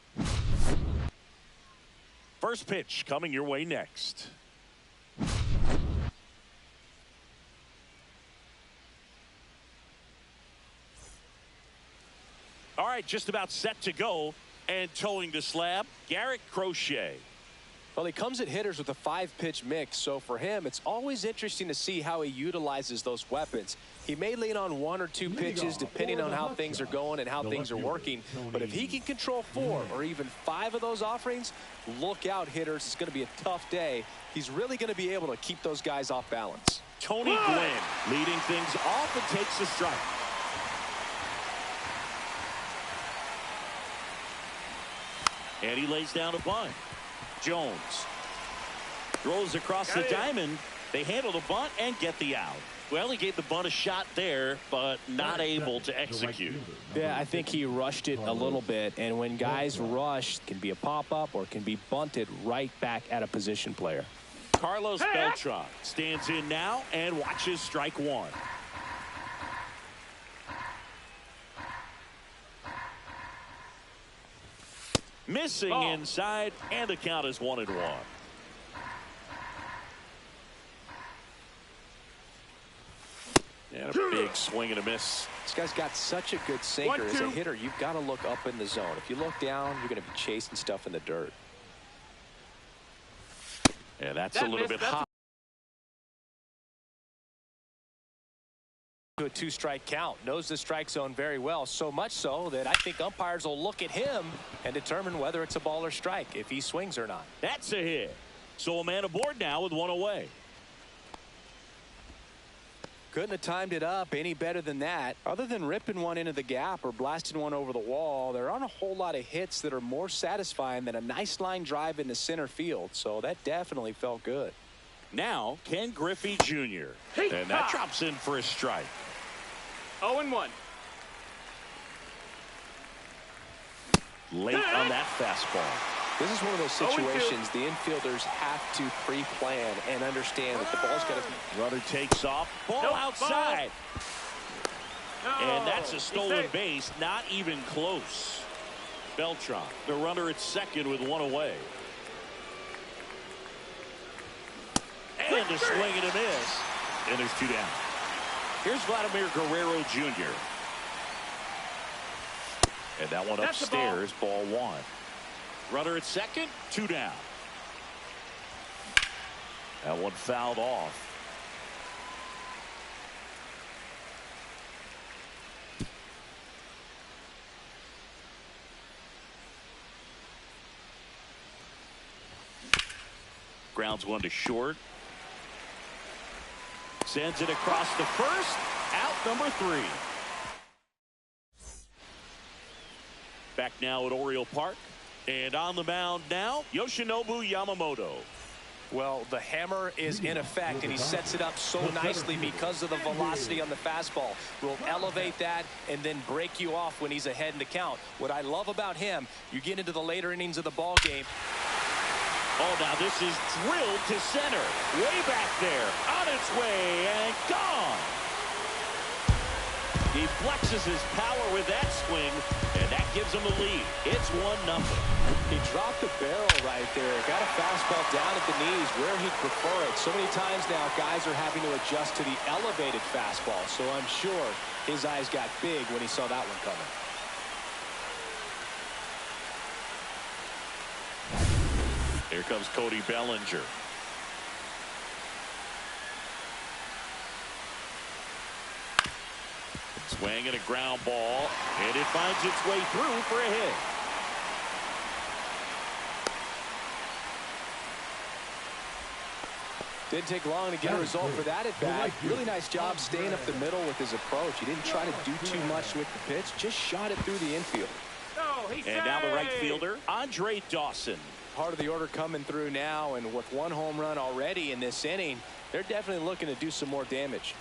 First pitch coming your way next. All right, just about set to go. And towing the slab, Garrett Crochet. Well, he comes at hitters with a 5-pitch mix, so for him, it's always interesting to see how he utilizes those weapons. He may lean on 1 or 2 pitches depending on how things are going and how things are working, but if he can control 4 or even 5 of those offerings, look out, hitters. It's going to be a tough day. He's really going to be able to keep those guys off balance. Tony Gwynn leading things off and takes the strike. And he lays down a bunt. Jones throws across the diamond. They handle the bunt and get the out. Well, he gave the bunt a shot there, but not able to execute. Yeah, I think he rushed it a little bit, and when guys rush, it can be a pop-up or it can be bunted right back at a position player. Carlos Beltran stands in now and watches strike 1. Missing inside, and the count is 1-1. And a big swing and a miss. This guy's got such a good sinker. As a hitter, you've got to look up in the zone. If you look down, you're going to be chasing stuff in the dirt. Yeah, that's a little bit hot. To a 2-strike count, knows the strike zone very well, so much so that I think umpires will look at him and determine whether it's a ball or strike, if he swings or not. That's a hit. So a man aboard now with 1 away. Couldn't have timed it up any better than that. Other than ripping one into the gap or blasting one over the wall, there aren't a whole lot of hits that are more satisfying than a nice line drive into center field, so that definitely felt good. Now Ken Griffey Jr. And that drops in for a strike. 0-1. Late on that fastball. This is one of those situations the infielders have to pre-plan and understand that the ball's got to be. Runner takes off. Ball outside. And that's a stolen base. Not even close. Beltran, the runner at second with 1 away. And a swing and a miss. And there's 2 down. Here's Vladimir Guerrero Jr. And that one upstairs, ball 1. Runner at second, 2 down. That one fouled off. Grounds one to short. Sends it across the first. Out number 3. Back now at Oriole Park. And on the mound now, Yoshinobu Yamamoto. Well, the hammer is in effect, and he sets it up so nicely because of the velocity on the fastball. Will elevate that and then break you off when he's ahead in the count. What I love about him, you get into the later innings of the ball game. Oh, now this is drilled to center. Way back there. On its way and gone. He flexes his power with that swing, and that gives him the lead. It's 1-0. He dropped the barrel right there. Got a fastball down at the knees where he'd prefer it. So many times now guys are having to adjust to the elevated fastball. So I'm sure his eyes got big when he saw that one coming. Here comes Cody Bellinger. Swing and a ground ball, and it finds its way through for a hit. Didn't take long to get a result for that at bat. Really nice job staying up the middle with his approach. He didn't try to do too much with the pitch, just shot it through the infield. And now the right fielder, Andre Dawson. Part of the order coming through now, and with 1 home run already in this inning, they're definitely looking to do some more damage.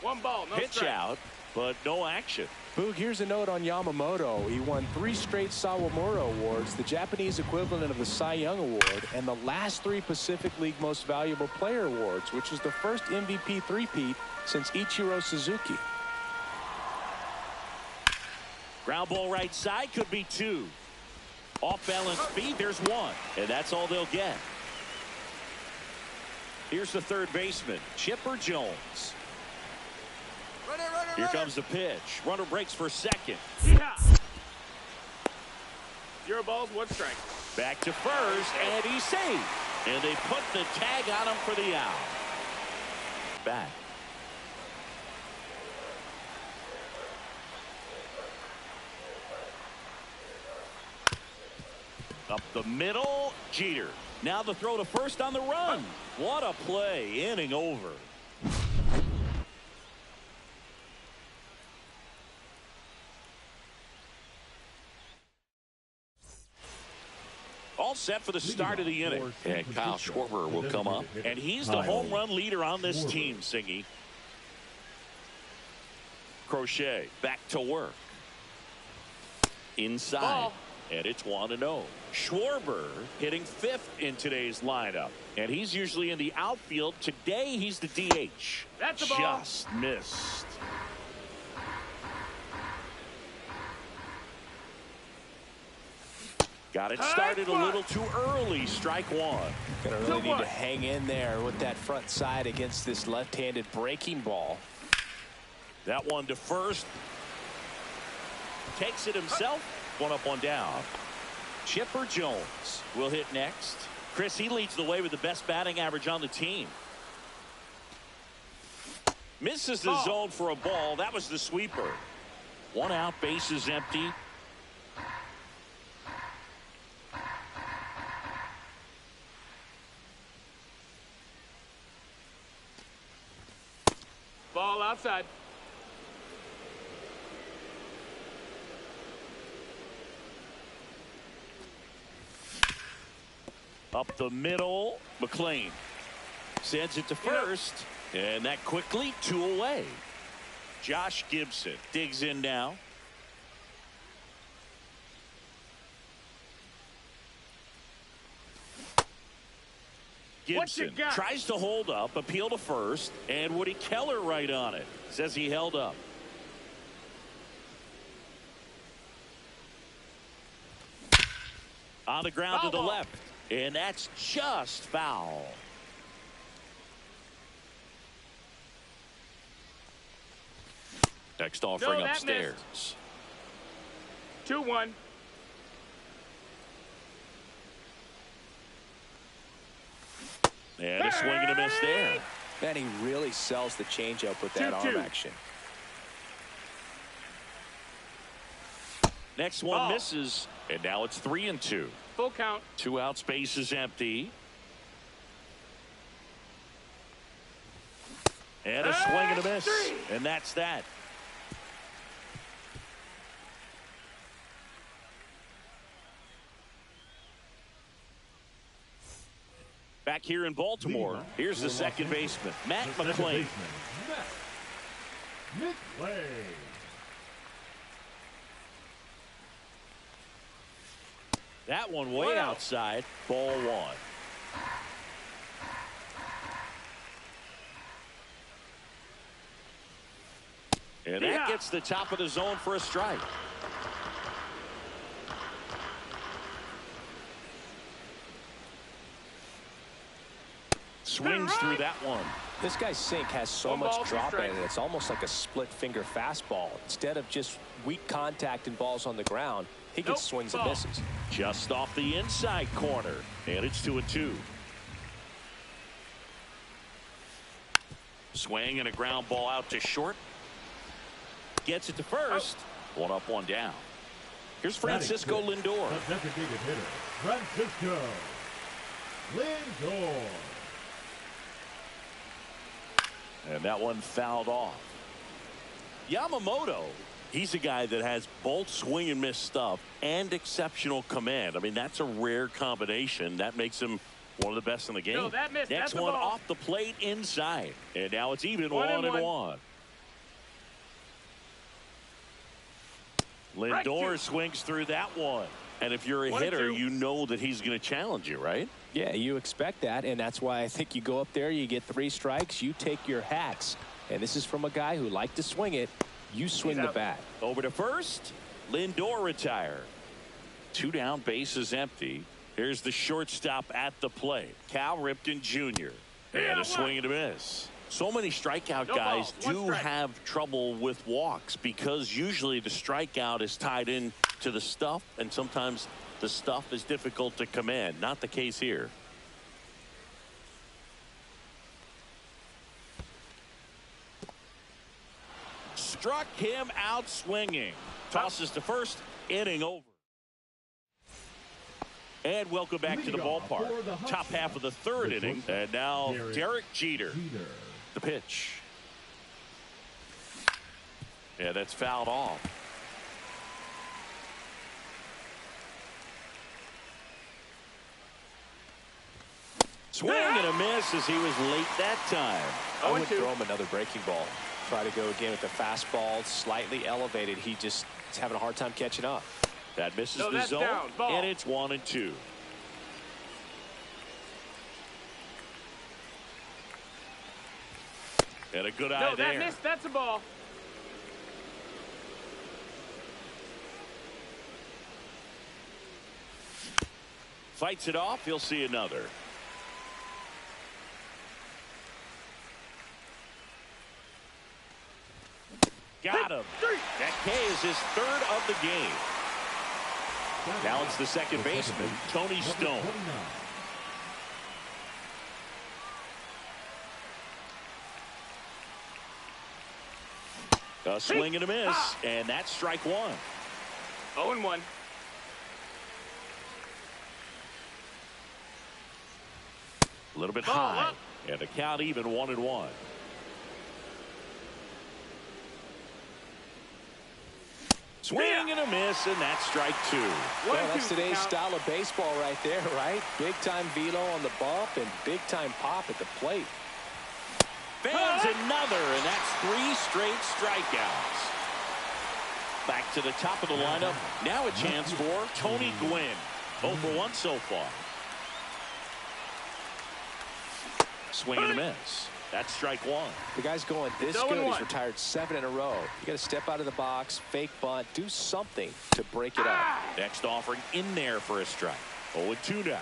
1 ball, no Pitch strike. out, but no action. Boog, here's a note on Yamamoto. He won 3 straight Sawamura Awards, the Japanese equivalent of the Cy Young Award, and the last 3 Pacific League Most Valuable Player Awards, which is the first MVP three-peat since Ichiro Suzuki. Ground ball right side, could be 2. Off balance speed, there's 1, and that's all they'll get. Here's the third baseman, Chipper Jones. Here comes the pitch. Runner breaks for second. Yeah. 0 balls, 1 strike. Back to first, and he's safe. And they put the tag on him for the out. Back. Up the middle, Jeter. Now the throw to first on the run. What a play, inning over. All set for the start of the inning. And Kyle Schwarber will come up. And he's the home run leader on this team, Singy. Crochet back to work. Inside. Ball. And it's 1-0. Schwarber hitting 5th in today's lineup. And he's usually in the outfield. Today he's the DH. That's a ball. Just missed. Got it started a little too early. Strike 1. Gonna really need to hang in there with that front side against this left-handed breaking ball. That one to first. Takes it himself. 1 up, 1 down. Chipper Jones will hit next. Chris, he leads the way with the best batting average on the team. Misses the zone for a ball. That was the sweeper. 1 out, base is empty. Ball outside. Up the middle, McLean sends it to first, and that quickly 2 away. Josh Gibson digs in now. Gibson tries to hold up, appeal to first, and Woody Keller right on it. Says he held up. On the ground to the left, and that's just foul. Next offering upstairs. 2-1. And a swing and a miss there. Man, he really sells the changeup with that arm action. Next one misses, and now it's 3-2. Full count. 2 out, space is empty. And a swing and a miss, and that's that. Back here in Baltimore, here's the second baseman, Matt McLean. That one way outside, ball 1. And that gets the top of the zone for a strike. Swings through that one. This guy's sink has so much drop in it. It's almost like a split finger fastball. Instead of just weak contact and balls on the ground, he gets swings and misses. Just off the inside corner, and it's 2-2. Swing and a ground ball out to short. Gets it to first. 1 up, 1 down. Here's Francisco Lindor. The designated hitter, Francisco Lindor. And that one fouled off. Yamamoto, he's a guy that has both swing and miss stuff and exceptional command. I mean, that's a rare combination. That makes him one of the best in the game. No, that missed. Next one off the plate inside. And now it's even 1-1. Lindor swings through that one. And if you're a hitter, you know that he's going to challenge you, right? Yeah, you expect that, and that's why I think you go up there, you get 3 strikes, you take your hats. And this is from a guy who liked to swing it. You swing the bat. Over to first. Lindor retired. 2 down, bases empty. Here's the shortstop at the plate, Cal Ripken Jr. And a swing and a miss. So many strikeout guys do have trouble with walks because usually the strikeout is tied in to the stuff, and sometimes the stuff is difficult to command. Not the case here. Struck him out swinging. Tosses to first, inning over. And welcome back to the ballpark. Top half of the 3rd inning. And now Derek Jeter. The pitch. Yeah, that's fouled off. Swing and a miss as he was late that time. I would throw him another breaking ball. Try to go again with the fastball, slightly elevated. He just is having a hard time catching up. That misses the zone, and it's 1-2. And a good eye there. That missed. That's a ball. Fights it off. He'll see another. Got him. That K is his 3rd of the game. Now it's the second baseman, Tony Stone. A swing and a miss, and that's strike 1. 0-1. A little bit high, and the count even 1-1. Swing and a miss, and that's strike 2. Well, that's today's style of baseball right there, right? Big-time velo on the bump and big-time pop at the plate. Fans another, and that's 3 straight strikeouts. Back to the top of the lineup. Now a chance for Tony Gwynn. 0 for 1 so far. Swing and a miss. That's strike 1. The guy's going this good. He's retired 7 in a row. You got to step out of the box, fake bunt, do something to break it up. Next offering in there for a strike. 0-2 now.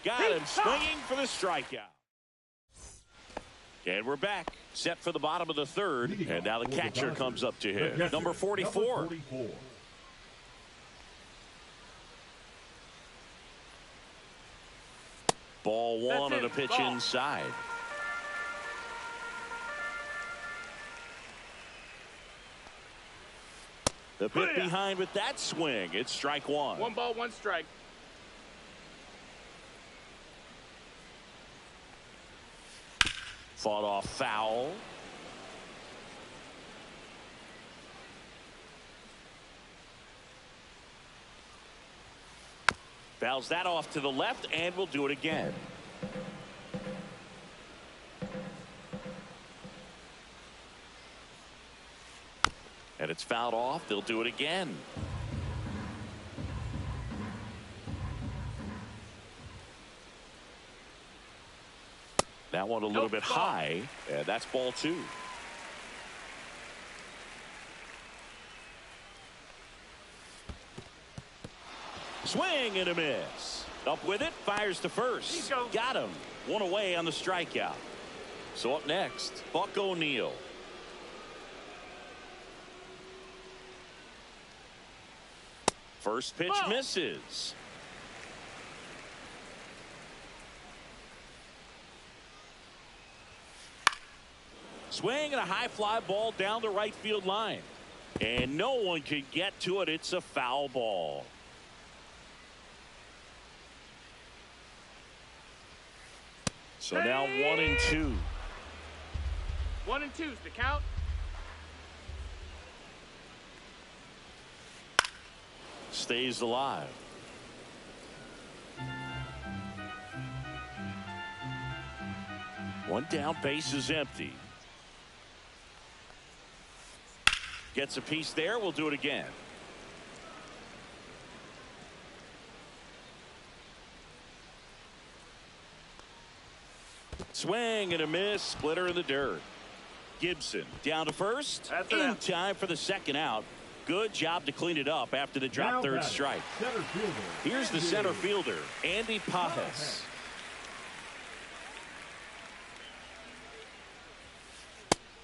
Got him swinging for the strikeout. And we're back. Set for the bottom of the 3rd. And now the catcher comes up to hit. Number 44. Ball 1 and a pitch inside. The pit behind with that swing. It's strike 1. 1 ball, 1 strike. Fought off foul. Fouls that off to the left, and we'll do it again. And it's fouled off. They'll do it again. That one a little bit high, and that's ball 2. Swing and a miss. Up with it, fires to first. Got him. 1 away on the strikeout. So up next, Buck O'Neil. First pitch misses. Swing and a high fly ball down the right field line. And no one can get to it. It's a foul ball. So now 1-2. 1-2's the count. Stays alive. One down, base is empty. Gets a piece there. We'll do it again. Swing and a miss. Splitter in the dirt. Gibson down to first. In time for the second out. Good job to clean it up after the drop third strike. Here's the center fielder, Andy Pages.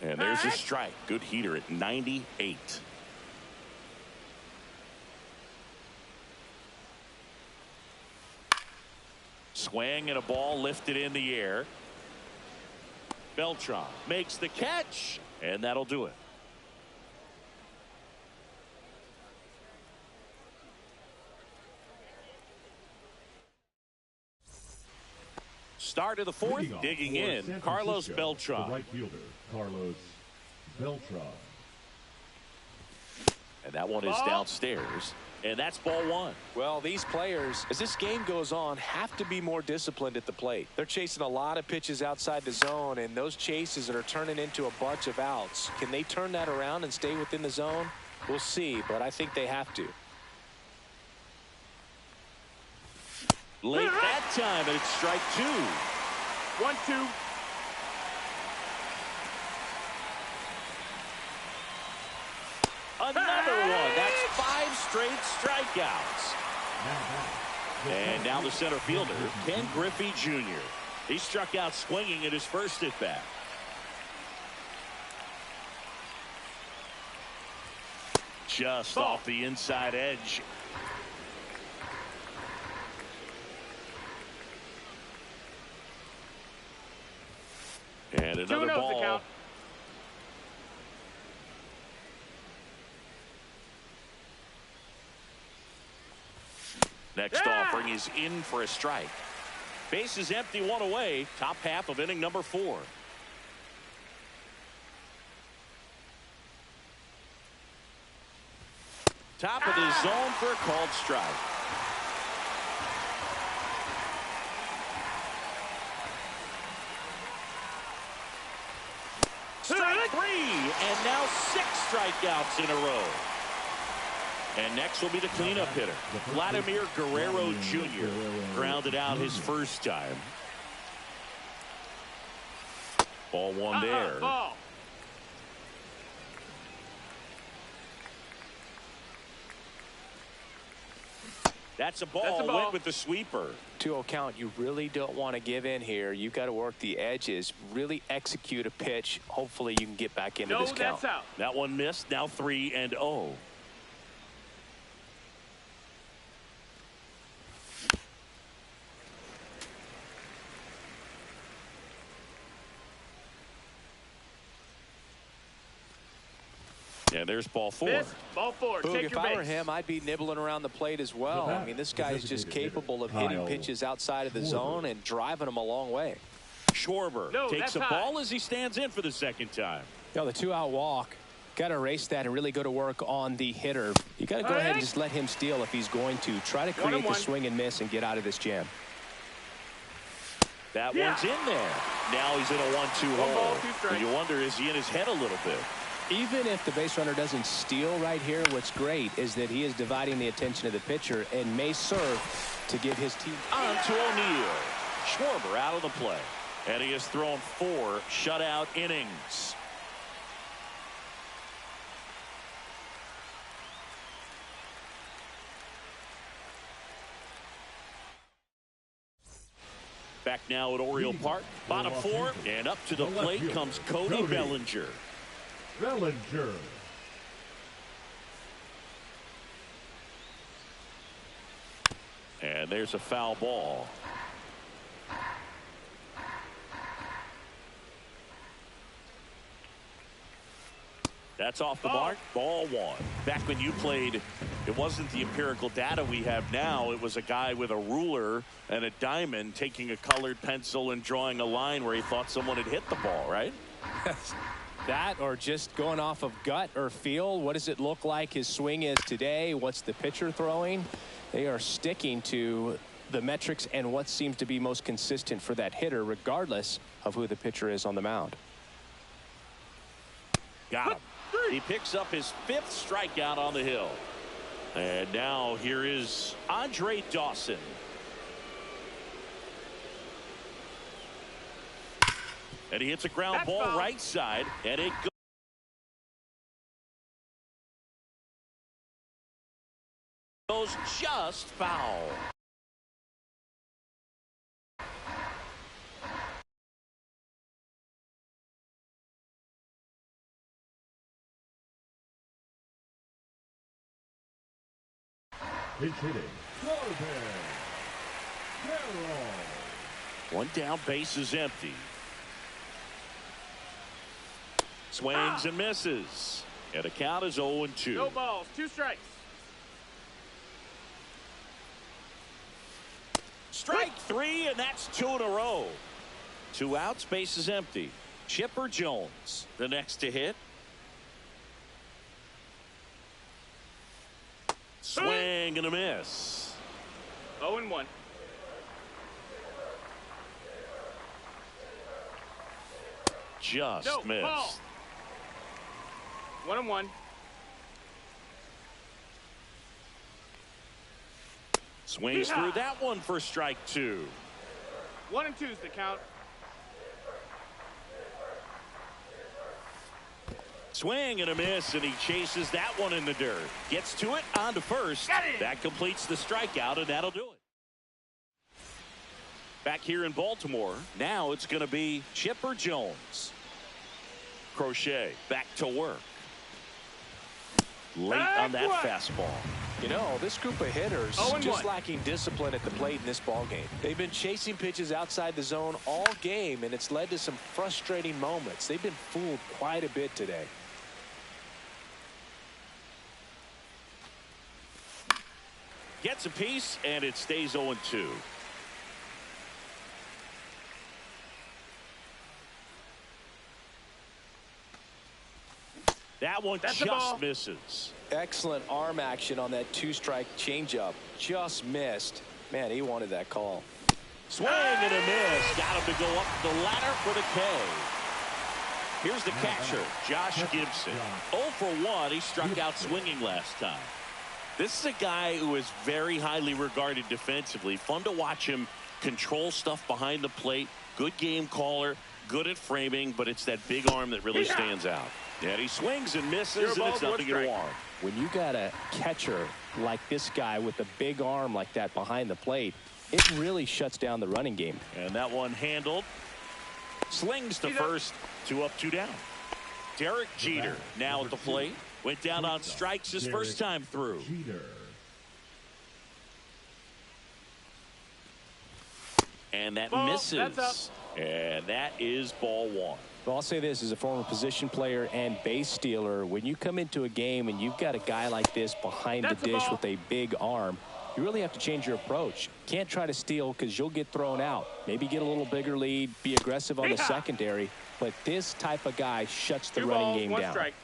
And there's a strike. Good heater at 98. Swing and a ball lifted in the air. Beltran makes the catch, and that'll do it. Start of the fourth, digging in, Carlos Beltran. The right fielder, Carlos Beltran. And that one is downstairs. And that's ball one. Well, these players, as this game goes on, have to be more disciplined at the plate. They're chasing a lot of pitches outside the zone, and those chases that are turning into a bunch of outs. Can they turn that around and stay within the zone? We'll see, but I think they have to. Late that time, and it's strike two. 1-2. Another one. That's 5 straight strikeouts. And now the center fielder, Ken Griffey Jr. He struck out swinging at his first at bat. Just off the inside edge. And another ball. Next offering is in for a strike. Base is empty, one away. Top half of inning number 4. Top of the zone for a called strike. Strike 3, and now 6 strikeouts in a row. And next will be the cleanup hitter, Vladimir Guerrero Jr. Grounded out his first time. Ball one there. Ball. That's a ball. Went with the sweeper. 2-0 count. You really don't want to give in here. You've got to work the edges, really execute a pitch. Hopefully you can get back into this count. That's out. That one missed. Now 3-0. And there's ball 4. Missed. Ball 4. Boog, Take if your I were base. him, I'd be nibbling around the plate as well. I mean, this guy is just capable of hitting pitches outside of the zone and driving them a long way. Schwarber takes a ball as he stands in for the second time. You know, the 2-out walk, got to erase that and really go to work on the hitter. You got to go ahead and just let him steal if he's going to. Try to create the swing and miss and get out of this jam. That one's in there. Now he's in a 1-2 hole. You wonder, is he in his head a little bit? Even if the base runner doesn't steal right here, what's great is that he is dividing the attention of the pitcher and may serve to give his team. On to O'Neill. Schwarber out of the play. And he has thrown 4 shutout innings. Back now at Oriole Park. Bottom 4, and up to the plate comes Cody Bellinger. Bellinger. And there's a foul ball. That's off the mark. Ball 1. Back when you played, it wasn't the empirical data we have now. It was a guy with a ruler and a diamond taking a colored pencil and drawing a line where he thought someone had hit the ball, right? That or just going off of gut or feel. What does it look like his swing is today? What's the pitcher throwing? They are sticking to the metrics and what seems to be most consistent for that hitter, regardless of who the pitcher is on the mound. Got him. He picks up his 5th strikeout on the hill. And now here is Andre Dawson. And he hits a ground ball right side, and it goes just foul. Pitch hitting. Corbin Carroll. One down, base is empty. Swings and misses. And the count is 0-2. No balls, 2 strikes. Strike 3, and that's 2 in a row. 2 outs, base is empty. Chipper Jones, the next to hit. Swing and a miss. 0-1. Just missed. Ball. 1-1. Swings through that one for strike 2. 1-2 is the count. Swing and a miss, and he chases that one in the dirt. Gets to it, on to first. That completes the strikeout, and that'll do it. Back here in Baltimore, now it's going to be Chipper Jones. Crochet back to work. Late on that fastball. You know, this group of hitters just lacking discipline at the plate in this ballgame. They've been chasing pitches outside the zone all game, and it's led to some frustrating moments. They've been fooled quite a bit today. Gets a piece, and it stays 0-2. That one just misses. Excellent arm action on that 2-strike changeup. Just missed. Man, he wanted that call. Swing and a miss. Got him to go up the ladder for the K. Here's the catcher, Josh Gibson. 0 for 1. He struck out swinging last time. This is a guy who is very highly regarded defensively. Fun to watch him control stuff behind the plate. Good game caller. Good at framing, but it's that big arm that really stands out. And he swings and misses, and it's nothing to warm. When you got a catcher like this guy with a big arm like that behind the plate, it really shuts down the running game. And that one handled. Slings to first. 2 up, 2 down. Derek Jeter now at the plate. Went down on strikes his first time through. And that misses. And that is ball 1. Well, I'll say this, as a former position player and base stealer, when you come into a game and you've got a guy like this behind the dish with a big arm, you really have to change your approach. Can't try to steal because you'll get thrown out. Maybe get a little bigger lead, be aggressive on the secondary, but this type of guy shuts the running game down. Strike.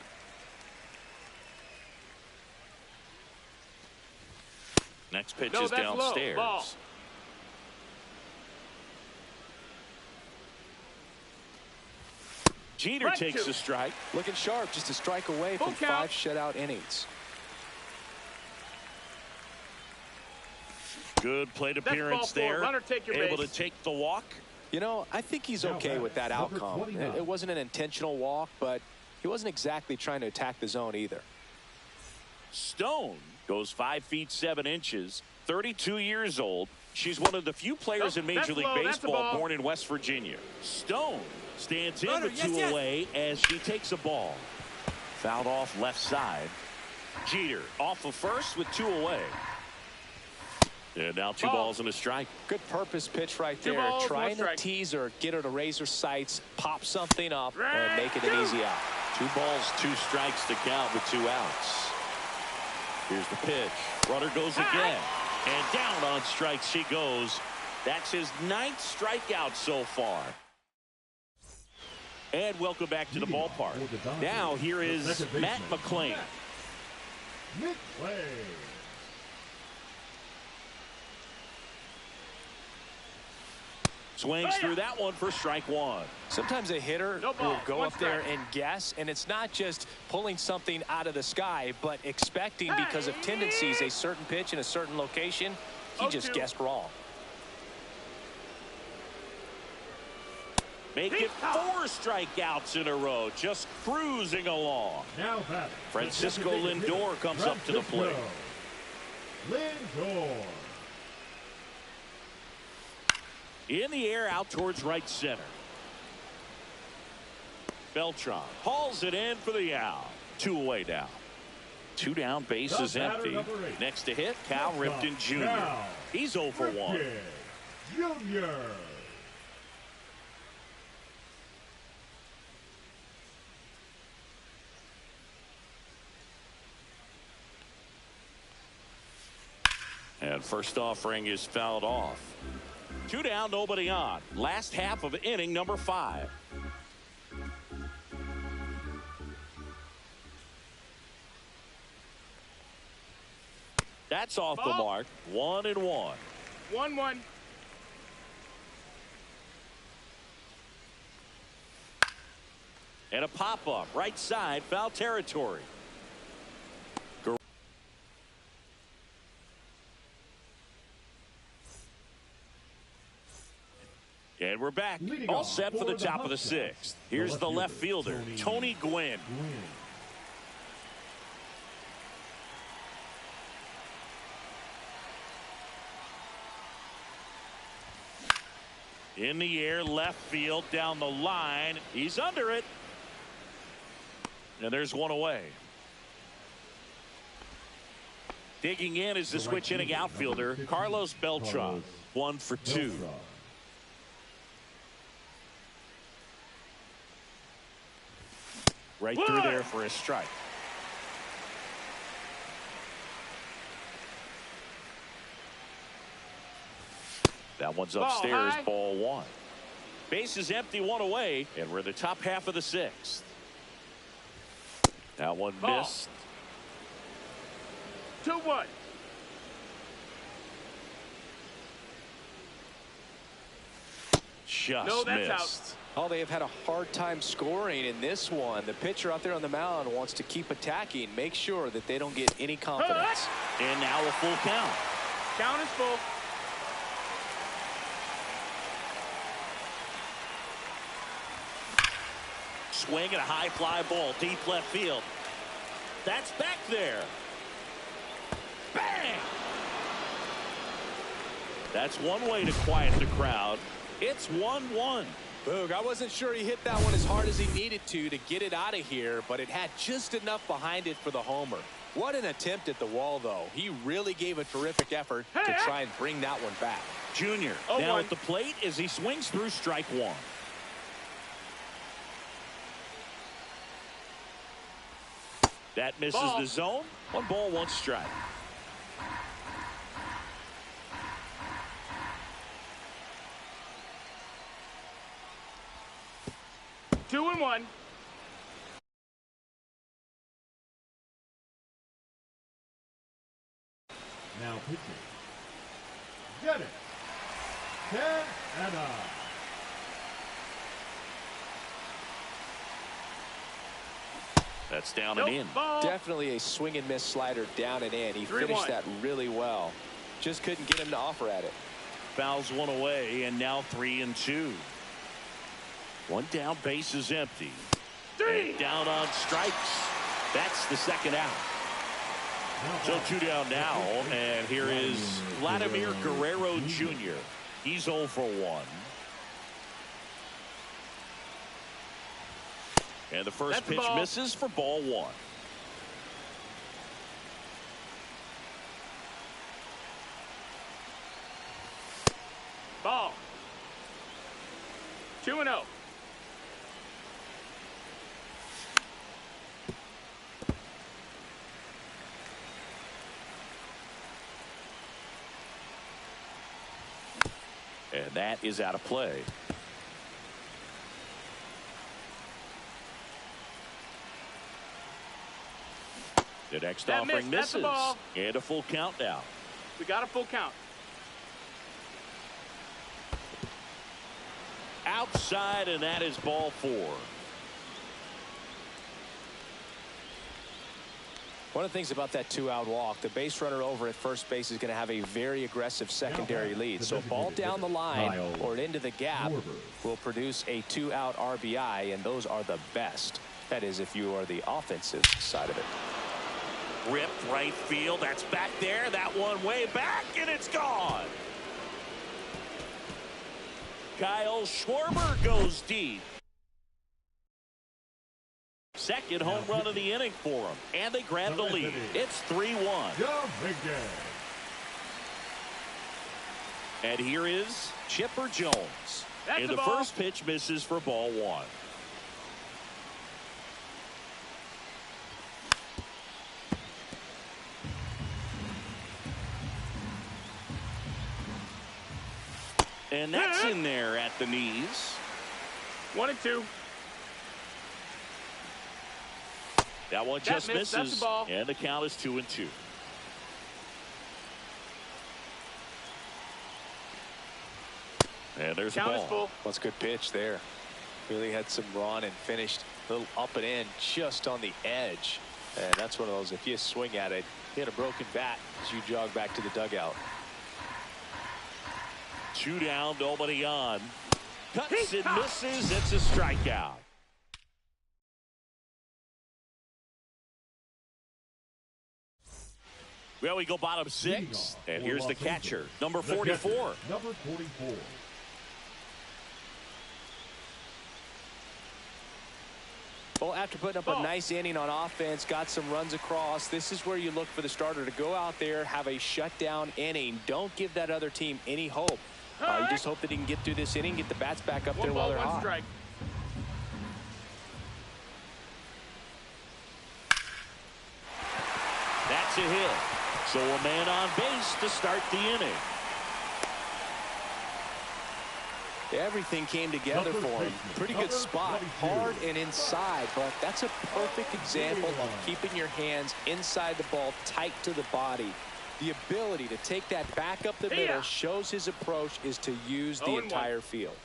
Next pitch is downstairs. Jeter takes a strike. Looking sharp, just a strike away from 5 shutout innings. Good plate appearance there. Runner, take your able base. to take the walk. You know, I think he's okay with that outcome. It wasn't an intentional walk, but he wasn't exactly trying to attack the zone either. Stone goes 5 feet 7 inches, 32 years old. She's one of the few players in Major League Baseball born in West Virginia. Stone stands in with 2 away as she takes a ball. Fouled off left side. Jeter off of first with 2 away. And now 2 balls and a strike. Good purpose pitch right there. Trying to tease her, get her to raise her sights, pop something up, and make it an easy out. 2 balls, 2 strikes to count with 2 outs. Here's the pitch. Runner goes again. And down on strikes she goes. That's his 9th strikeout so far. And welcome back to the ballpark. Now here is Matt McLain. Swings through that one for strike one. Sometimes a hitter No ball, will go one up there strike. and guess, and it's not just pulling something out of the sky, but expecting because of tendencies a certain pitch in a certain location. He just 0-2. guessed wrong. Make it 4 strikeouts in a row, just cruising along. Now batting. Francisco The designated Lindor hitter, comes up to the plate. Francisco Lindor. In the air, out towards right center. Beltran hauls it in for the out. 2 away now. 2 down, bases The batter, empty. number 8. Next to hit, Cal Ripken Jr. Cal He's 0 for 1. Ripken Jr. And first offering is fouled off. 2 down, nobody on. Last half of inning number 5. That's off the Ball. mark. 1-1. 1-1. And a pop-up right side, foul territory. And we're back. Leading All off set for the for the top of the Hubcaps, 6th. Here's the left fielder, Tony Gwynn. In the air, left field, down the line. He's under it. And there's 1 away. Digging in is the switch hitting outfielder, Carlos Beltran. 1 for 2. Right through there for a strike. That one's upstairs, ball 1. Base is empty, 1 away, and we're in the top half of the 6th. That one Ball. missed. 2-1. Just No, that's missed. Oh, they have had a hard time scoring in this one. The pitcher out there on the mound wants to keep attacking, make sure that they don't get any confidence. And now a full count. Count is full. Swing and a high fly ball, deep left field. That's back there. Bang! That's one way to quiet the crowd. It's 1-1. Boog, I wasn't sure he hit that one as hard as he needed to get it out of here, but it had just enough behind it for the homer. What an attempt at the wall, though. He really gave a terrific effort to try and bring that one back. Junior now at the plate as he swings through strike 1. That misses the zone. 1 ball, 1 strike. Two and 1. Now pitching. Get it. Ken Anna. That's down and in. Definitely a swing and miss slider down and in. He 3-1. finished that really well. Just couldn't get him to offer at it. Fouls 1 away, and now 3-2. 1 down, base is empty. 3. And down on strikes. That's the second out. So 2 down now, and here is Vladimir Guerrero Jr. He's 0 for 1. And the first pitch misses for ball 1. Ball. 2-0. And that is out of play. The next offering That's the misses. ball. And a full count now. We got a full count. outside, and that is ball 4. One of the things about that 2-out walk, the base runner over at first base is going to have a very aggressive secondary lead. So a ball down the line or into the gap will produce a 2-out RBI, and those are the best. That is, if you are the offensive side of it. Ripped right field. That's back there. That one way back, and it's gone. Kyle Schwarber goes deep. Second home run of the inning for him, and they grab the lead. It's 3-1. And here is Chipper Jones. And the first pitch misses for ball 1. And that's in there at the knees. 1-2. That one just misses. That's the ball. And the count is 2-2. And there's the ball. Full. That's a good pitch there. Really had some run and finished a little up and in just on the edge. And that's one of those, if you swing at it, hit a broken bat as you jog back to the dugout. 2 down, nobody on. Cuts and misses. It's a strikeout. Well, we go bottom 6, and here's the catcher, number 44. Number 44. Well, after putting up a nice inning on offense, got some runs across, this is where you look for the starter to go out there, have a shutdown inning. Don't give that other team any hope. You just hope that he can get through this inning, get the bats back up there while they're hot. Strike. That's a hit. So a man on base to start the inning. Everything came together for him. Pretty good spot, hard and inside, but that's a perfect example of keeping your hands inside the ball, tight to the body. The ability to take that back up the middle shows his approach is to use the entire field.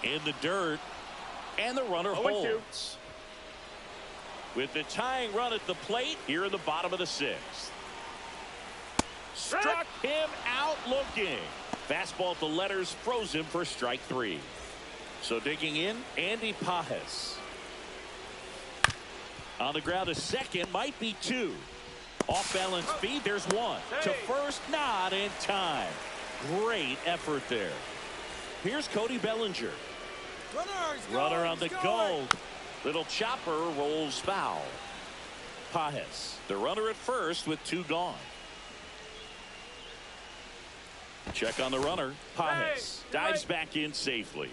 In the dirt, and the runner holds. With the tying run at the plate here in the bottom of the 6th. Struck him out looking. Fastball at the letters, froze him for strike 3. So digging in, Andy Pages. On the ground, a second, might be 2. Off balance feed, there's 1. To first, not in time. Great effort there. Here's Cody Bellinger. Runner on the go. Little chopper rolls foul. Pages, the runner at first with 2 gone. Check on the runner. Pages dives back in safely.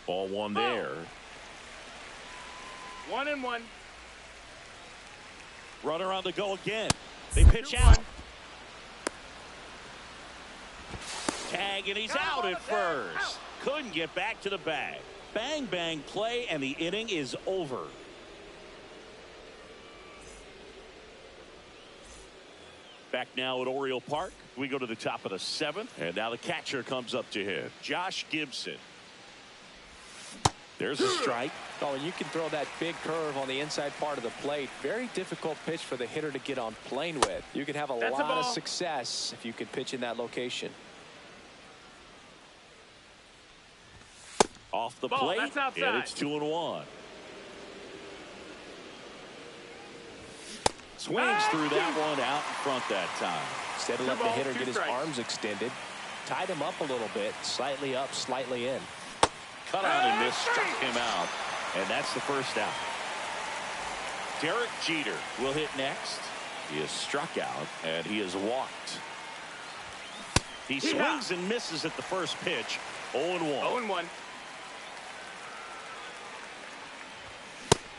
Ball 1 there. 1-1. Runner on the go again. They pitch out. Tag, and he's out at first. Couldn't get back to the bag. Bang, bang play, and the inning is over. Back now at Oriole Park. We go to the top of the 7th, and now the catcher comes up to hit. Josh Gibson. There's a strike. Oh, and you can throw that big curve on the inside part of the plate. Very difficult pitch for the hitter to get on plane with. You can have a lot of success if you can pitch in that location. Off the plate, and it's 2-1. Swings through that one out in front that time. Instead of letting the hitter get his arms extended, tied him up a little bit, slightly up, slightly in. Cut on and miss, struck him out, and that's the first out. Derek Jeter will hit next. He is struck out, and he is walked. He swings and misses at the first pitch. 0-1. 0-1.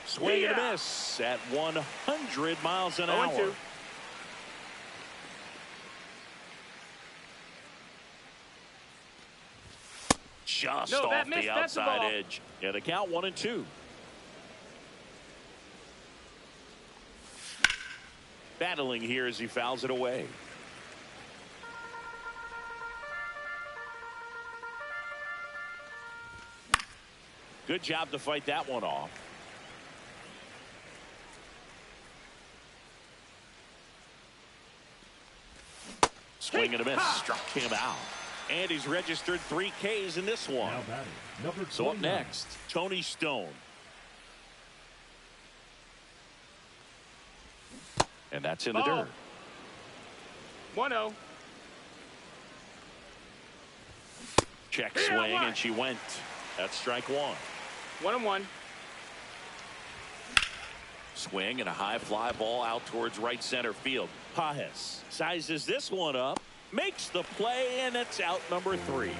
Swing and a miss at 100 miles an hour. 0-2. just No, off that missed. the That's the outside ball. edge. Yeah, the count 1-2. Battling here as he fouls it away. Good job to fight that one off. Swing and a miss. Struck him out. And he's registered 3 Ks in this one. Now batting, number So up 29. next, Tony Stone. And that's in the Ball. dirt. 1-0. Check Yeah, swing, what? and she went. That's strike 1. 1-1. Swing and a high fly ball out towards right center field. Pages sizes this one up, makes the play, and it's out number 3.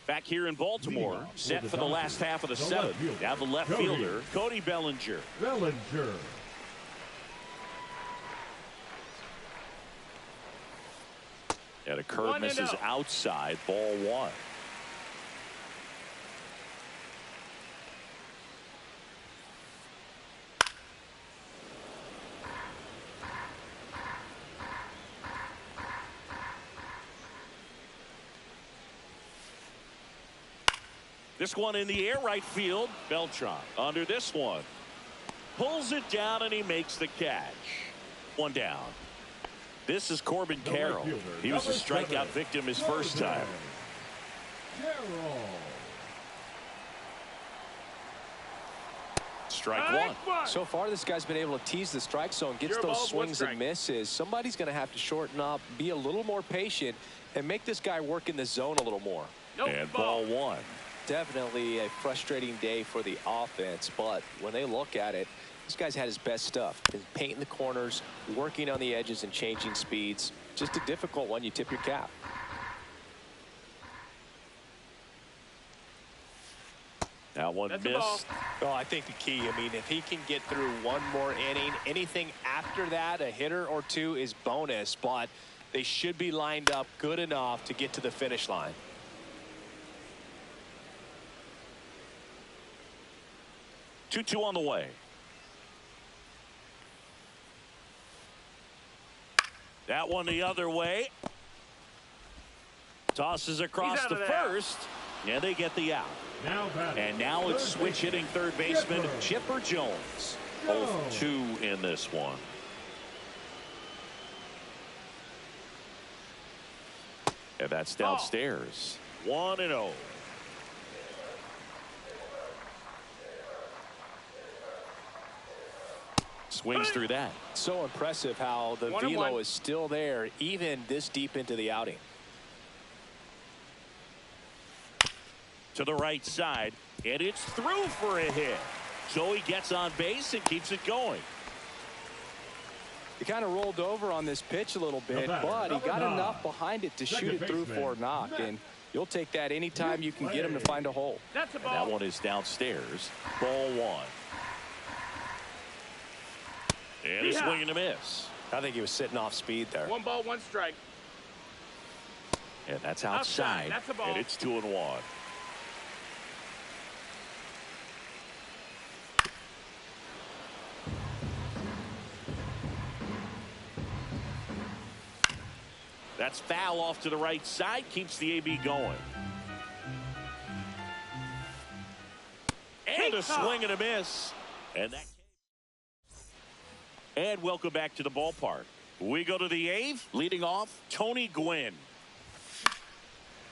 Back here in Baltimore, set for the last half of the 7th. Now the left fielder, Cody Bellinger. Bellinger. And a curve misses outside, ball 1. This one in the air, right field. Beltran under this one. Pulls it down, and he makes the catch. 1 down. This is Corbin Carroll. He was a strikeout victim his first time. Carroll. Strike 1. So far, this guy's been able to tease the strike zone, gets Your those ball, swings 1 and strike. misses. Somebody's going to have to shorten up, be a little more patient, and make this guy work in the zone a little more. Nope, And ball. ball 1. Definitely a frustrating day for the offense, but when they look at it, this guy's had his best stuff. Been painting the corners, working on the edges, and changing speeds. Just a difficult one. You tip your cap. That one That's a ball. missed. Well, I think the key, I mean, if he can get through one more inning, anything after that, a hitter or 2 is bonus, but they should be lined up good enough to get to the finish line. Two on the way. That one the other way. Tosses across He's to out of there. first. Yeah, they get the out. Now batting. And now it's third switch hitting third baseman Chipper Jones. 0 for Jones. 2 in this one. And that's downstairs. 1-0. Swings through that. So impressive how the 1-1. velo is still there, even this deep into the outing. To the right side, and it's through for a hit. So he gets on base and keeps it going. He kind of rolled over on this pitch a little bit, but he got enough behind it to shoot it through for a knock. And you'll take that anytime you can get him to find a hole. That's a And ball. that one is downstairs. Ball 1. And a swing and a miss. I think he was sitting off speed there. 1 ball, 1 strike. And that's Outside. outside. That's a ball. And it's 2-1. That's foul off to the right side. Keeps the AB going. And a swing and a miss. And welcome back to the ballpark. We go to the 8th. Leading off, Tony Gwynn.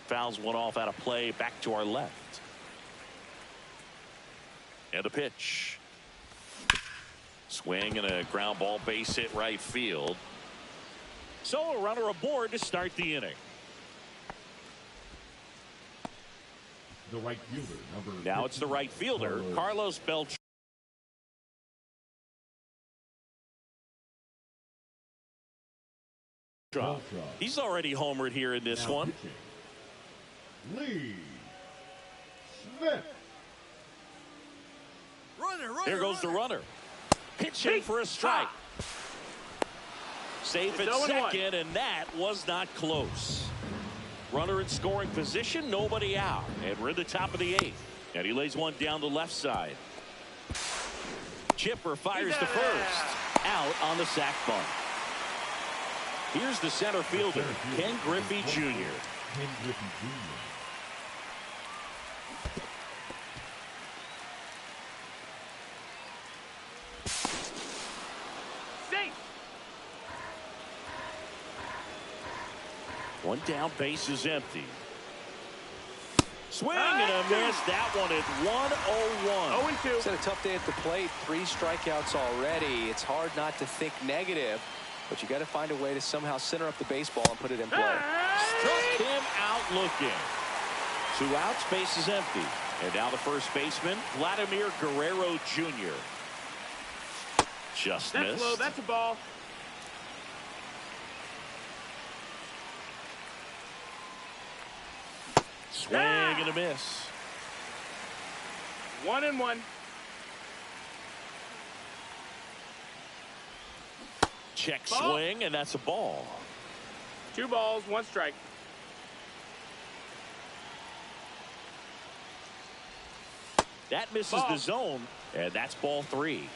Fouls one off out of play. Back to our left. And the pitch. Swing and a ground ball, base hit right field. So a runner aboard to start the inning. The right fielder, number Now it's the right fielder, Carlos Beltran. He's already homered here in this one. Lee Smith. Here goes the runner. Pitching for a strike. Safe at second, and that was not close. Runner in scoring position, nobody out. And we're in the top of the 8th. And he lays one down the left side. Chipper fires to first. Out on the sac bunt. Here's the center fielder, Ken Griffey Jr. Ken Griffey Jr. One down, base is empty. Swing and a miss. That one at 1-0-1. 0-2. It's had a tough day at the plate. 3 strikeouts already. It's hard not to think negative, but you got to find a way to somehow center up the baseball and put it in play. Struck him out looking. 2 outs, base is empty. And now the first baseman, Vladimir Guerrero Jr. Just That's missed. low. That's a ball. Swing and a miss. 1-1. Check Ball. swing, and that's a ball. 2 balls, 1 strike. That misses Ball. the zone, and that's ball 3.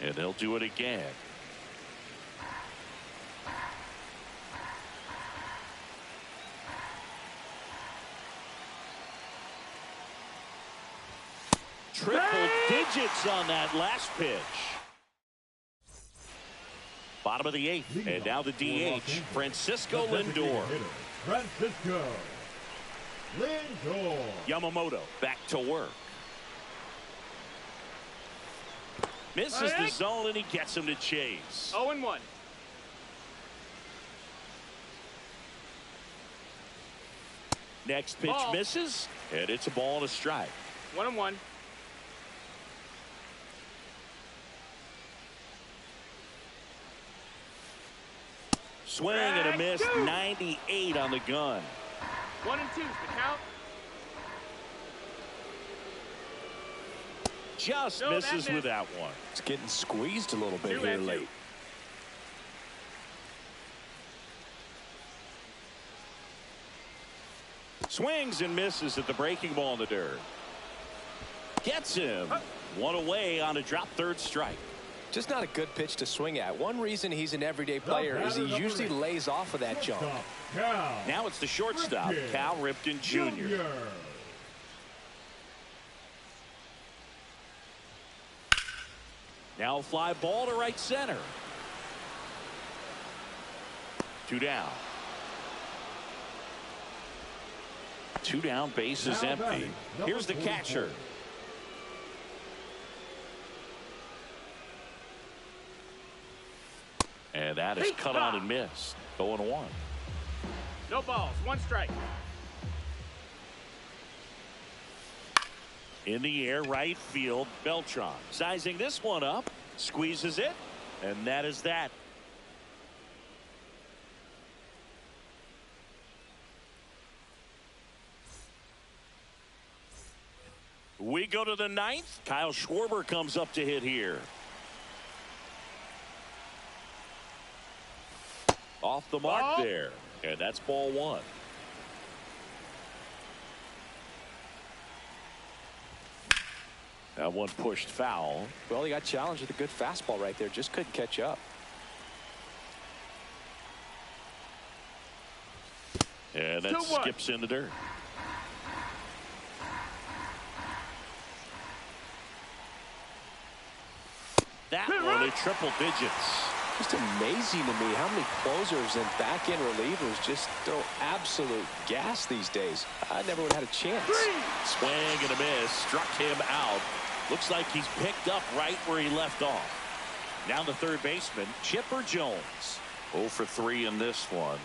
And they'll do it again. Triple digits on that last pitch. Bottom of the 8th, and now the DH, Francisco Lindor. Francisco Lindor. Yamamoto back to work. Misses the zone, and he gets him to chase. 0-1. Next pitch Ball. misses, and it's a ball and a strike. 1-1. Swing and a miss, 98 on the gun. 1-2 is the count. Just No, misses that with that one. It's getting squeezed a little bit 2 here and 2. late. Swings and misses at the breaking ball in the dirt. Gets him. One away on a drop third strike. Just not a good pitch to swing at. One reason he's an everyday player is he usually lays off of that jump. Cal Now it's the shortstop, Ripken Cal Ripken Jr. Now a fly ball to right center. 2 down. 2 down, base is Now empty. batting, number Here's the 44. catcher. And that is cut on and missed. 0-1. No balls, 1 strike. In the air, right field, Beltran. Sizing this one up, squeezes it, and that is that. We go to the 9th. Kyle Schwarber comes up to hit here. Off the mark there, and that's ball 1. That one pushed foul. Well, he got challenged with a good fastball right there. Just couldn't catch up. And that 2-1. skips in the dirt. That one at triple digits. Just amazing to me how many closers and back-end relievers just throw absolute gas these days. I never would have had a chance. Swing and a miss. Struck him out. Looks like he's picked up right where he left off. Now the third baseman, Chipper Jones. 0 for 3 in this one.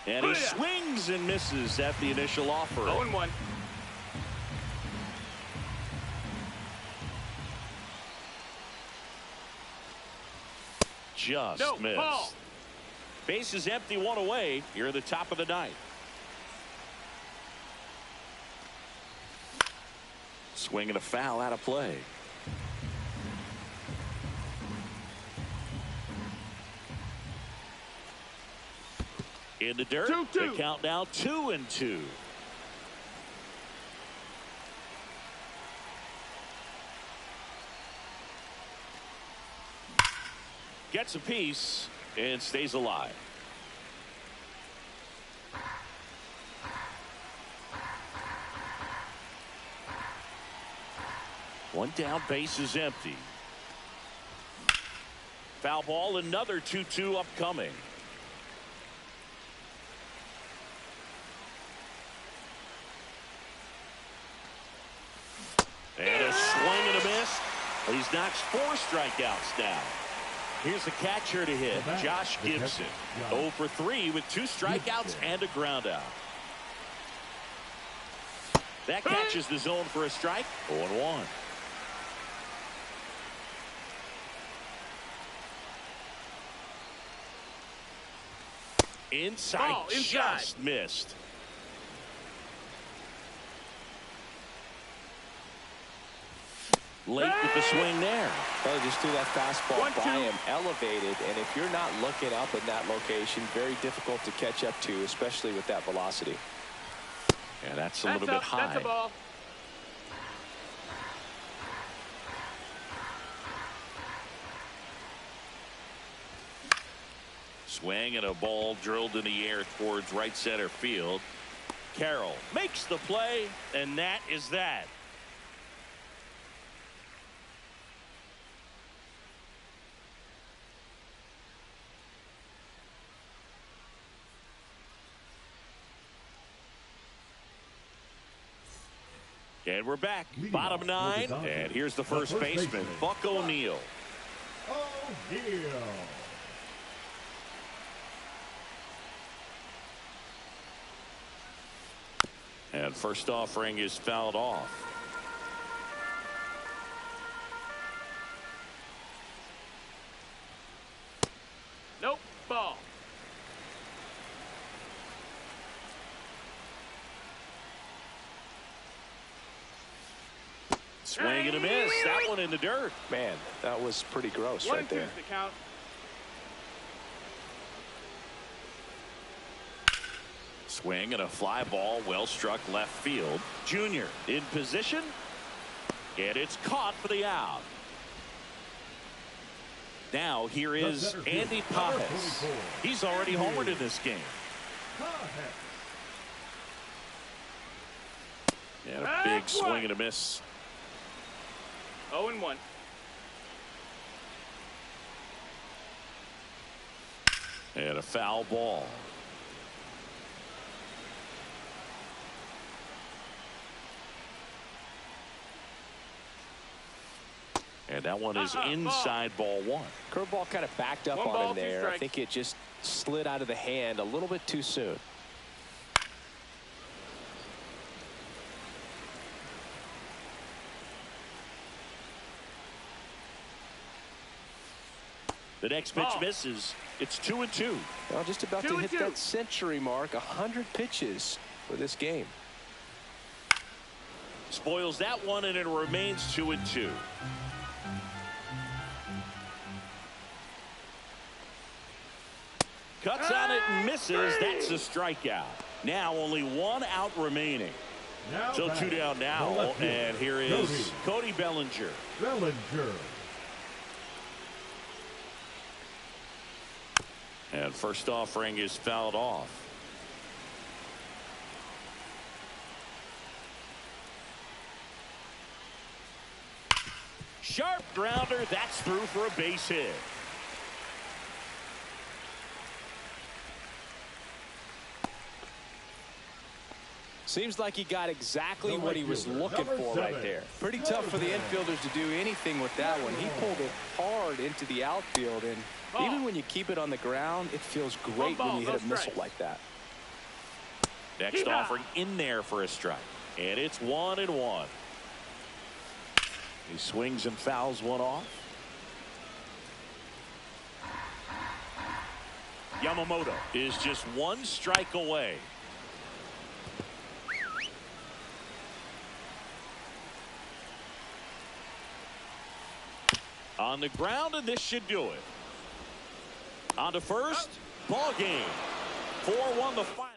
And he swings and misses at the initial offer. 0-1. just No, missed. ball. Base is empty, one away. You're at the top of the ninth. Swing and a foul out of play. In the dirt. 2-2. The count now 2-2. Gets a piece and stays alive. One down, base is empty. Foul ball, another 2-2 upcoming. And a swing and a miss. He's knocked 4 strikeouts now. Here's the catcher to hit, Josh Gibson. 0 for 3 with 2 strikeouts and a ground out. That catches the zone for a strike. 0-1. Inside, just missed. Late with the swing there. Well, just threw that fastball by him, elevated, and if you're not looking up in that location, very difficult to catch up to, especially with that velocity. Yeah, that's a little bit high. That's a ball. Swing and a ball drilled in the air towards right center field. Carroll makes the play, and that is that. And we're back. Bottom 9. And here's the first baseman, Buck O'Neil. O'Neil. And first offering is fouled off. Nope. Ball. Swing and a miss. That one in the dirt. Man, that was pretty gross right there. 1-2 the count. Swing and a fly ball, well struck left field. Junior in position, and it's caught for the out. Now here is Andy Pages. He's already homered in this game. And a big swing and a miss. 0-1. And a foul ball. And that one is inside ball 1. Curveball kind of backed up on him there. I think it just slid out of the hand a little bit too soon. The next pitch misses. It's 2-2. Well, just about to hit that century mark. 100 pitches for this game. Spoils that one, and it remains 2-2. Cuts on it and misses. That's a strikeout. Now only 1 out remaining. So 2 down now, and here is Cody Bellinger. And first offering is fouled off. Sharp grounder. That's through for a base hit. Seems like he got exactly what he was looking for right there. Pretty tough for the infielders to do anything with that one. He pulled it hard into the outfield, and even when you keep it on the ground, it feels great when you hit a missile like that. Next offering in there for a strike, and it's 1-1. He swings and fouls one off. Yamamoto is just one strike away. On the ground, and this should do it. On to first. Ball game. 4-1 the final.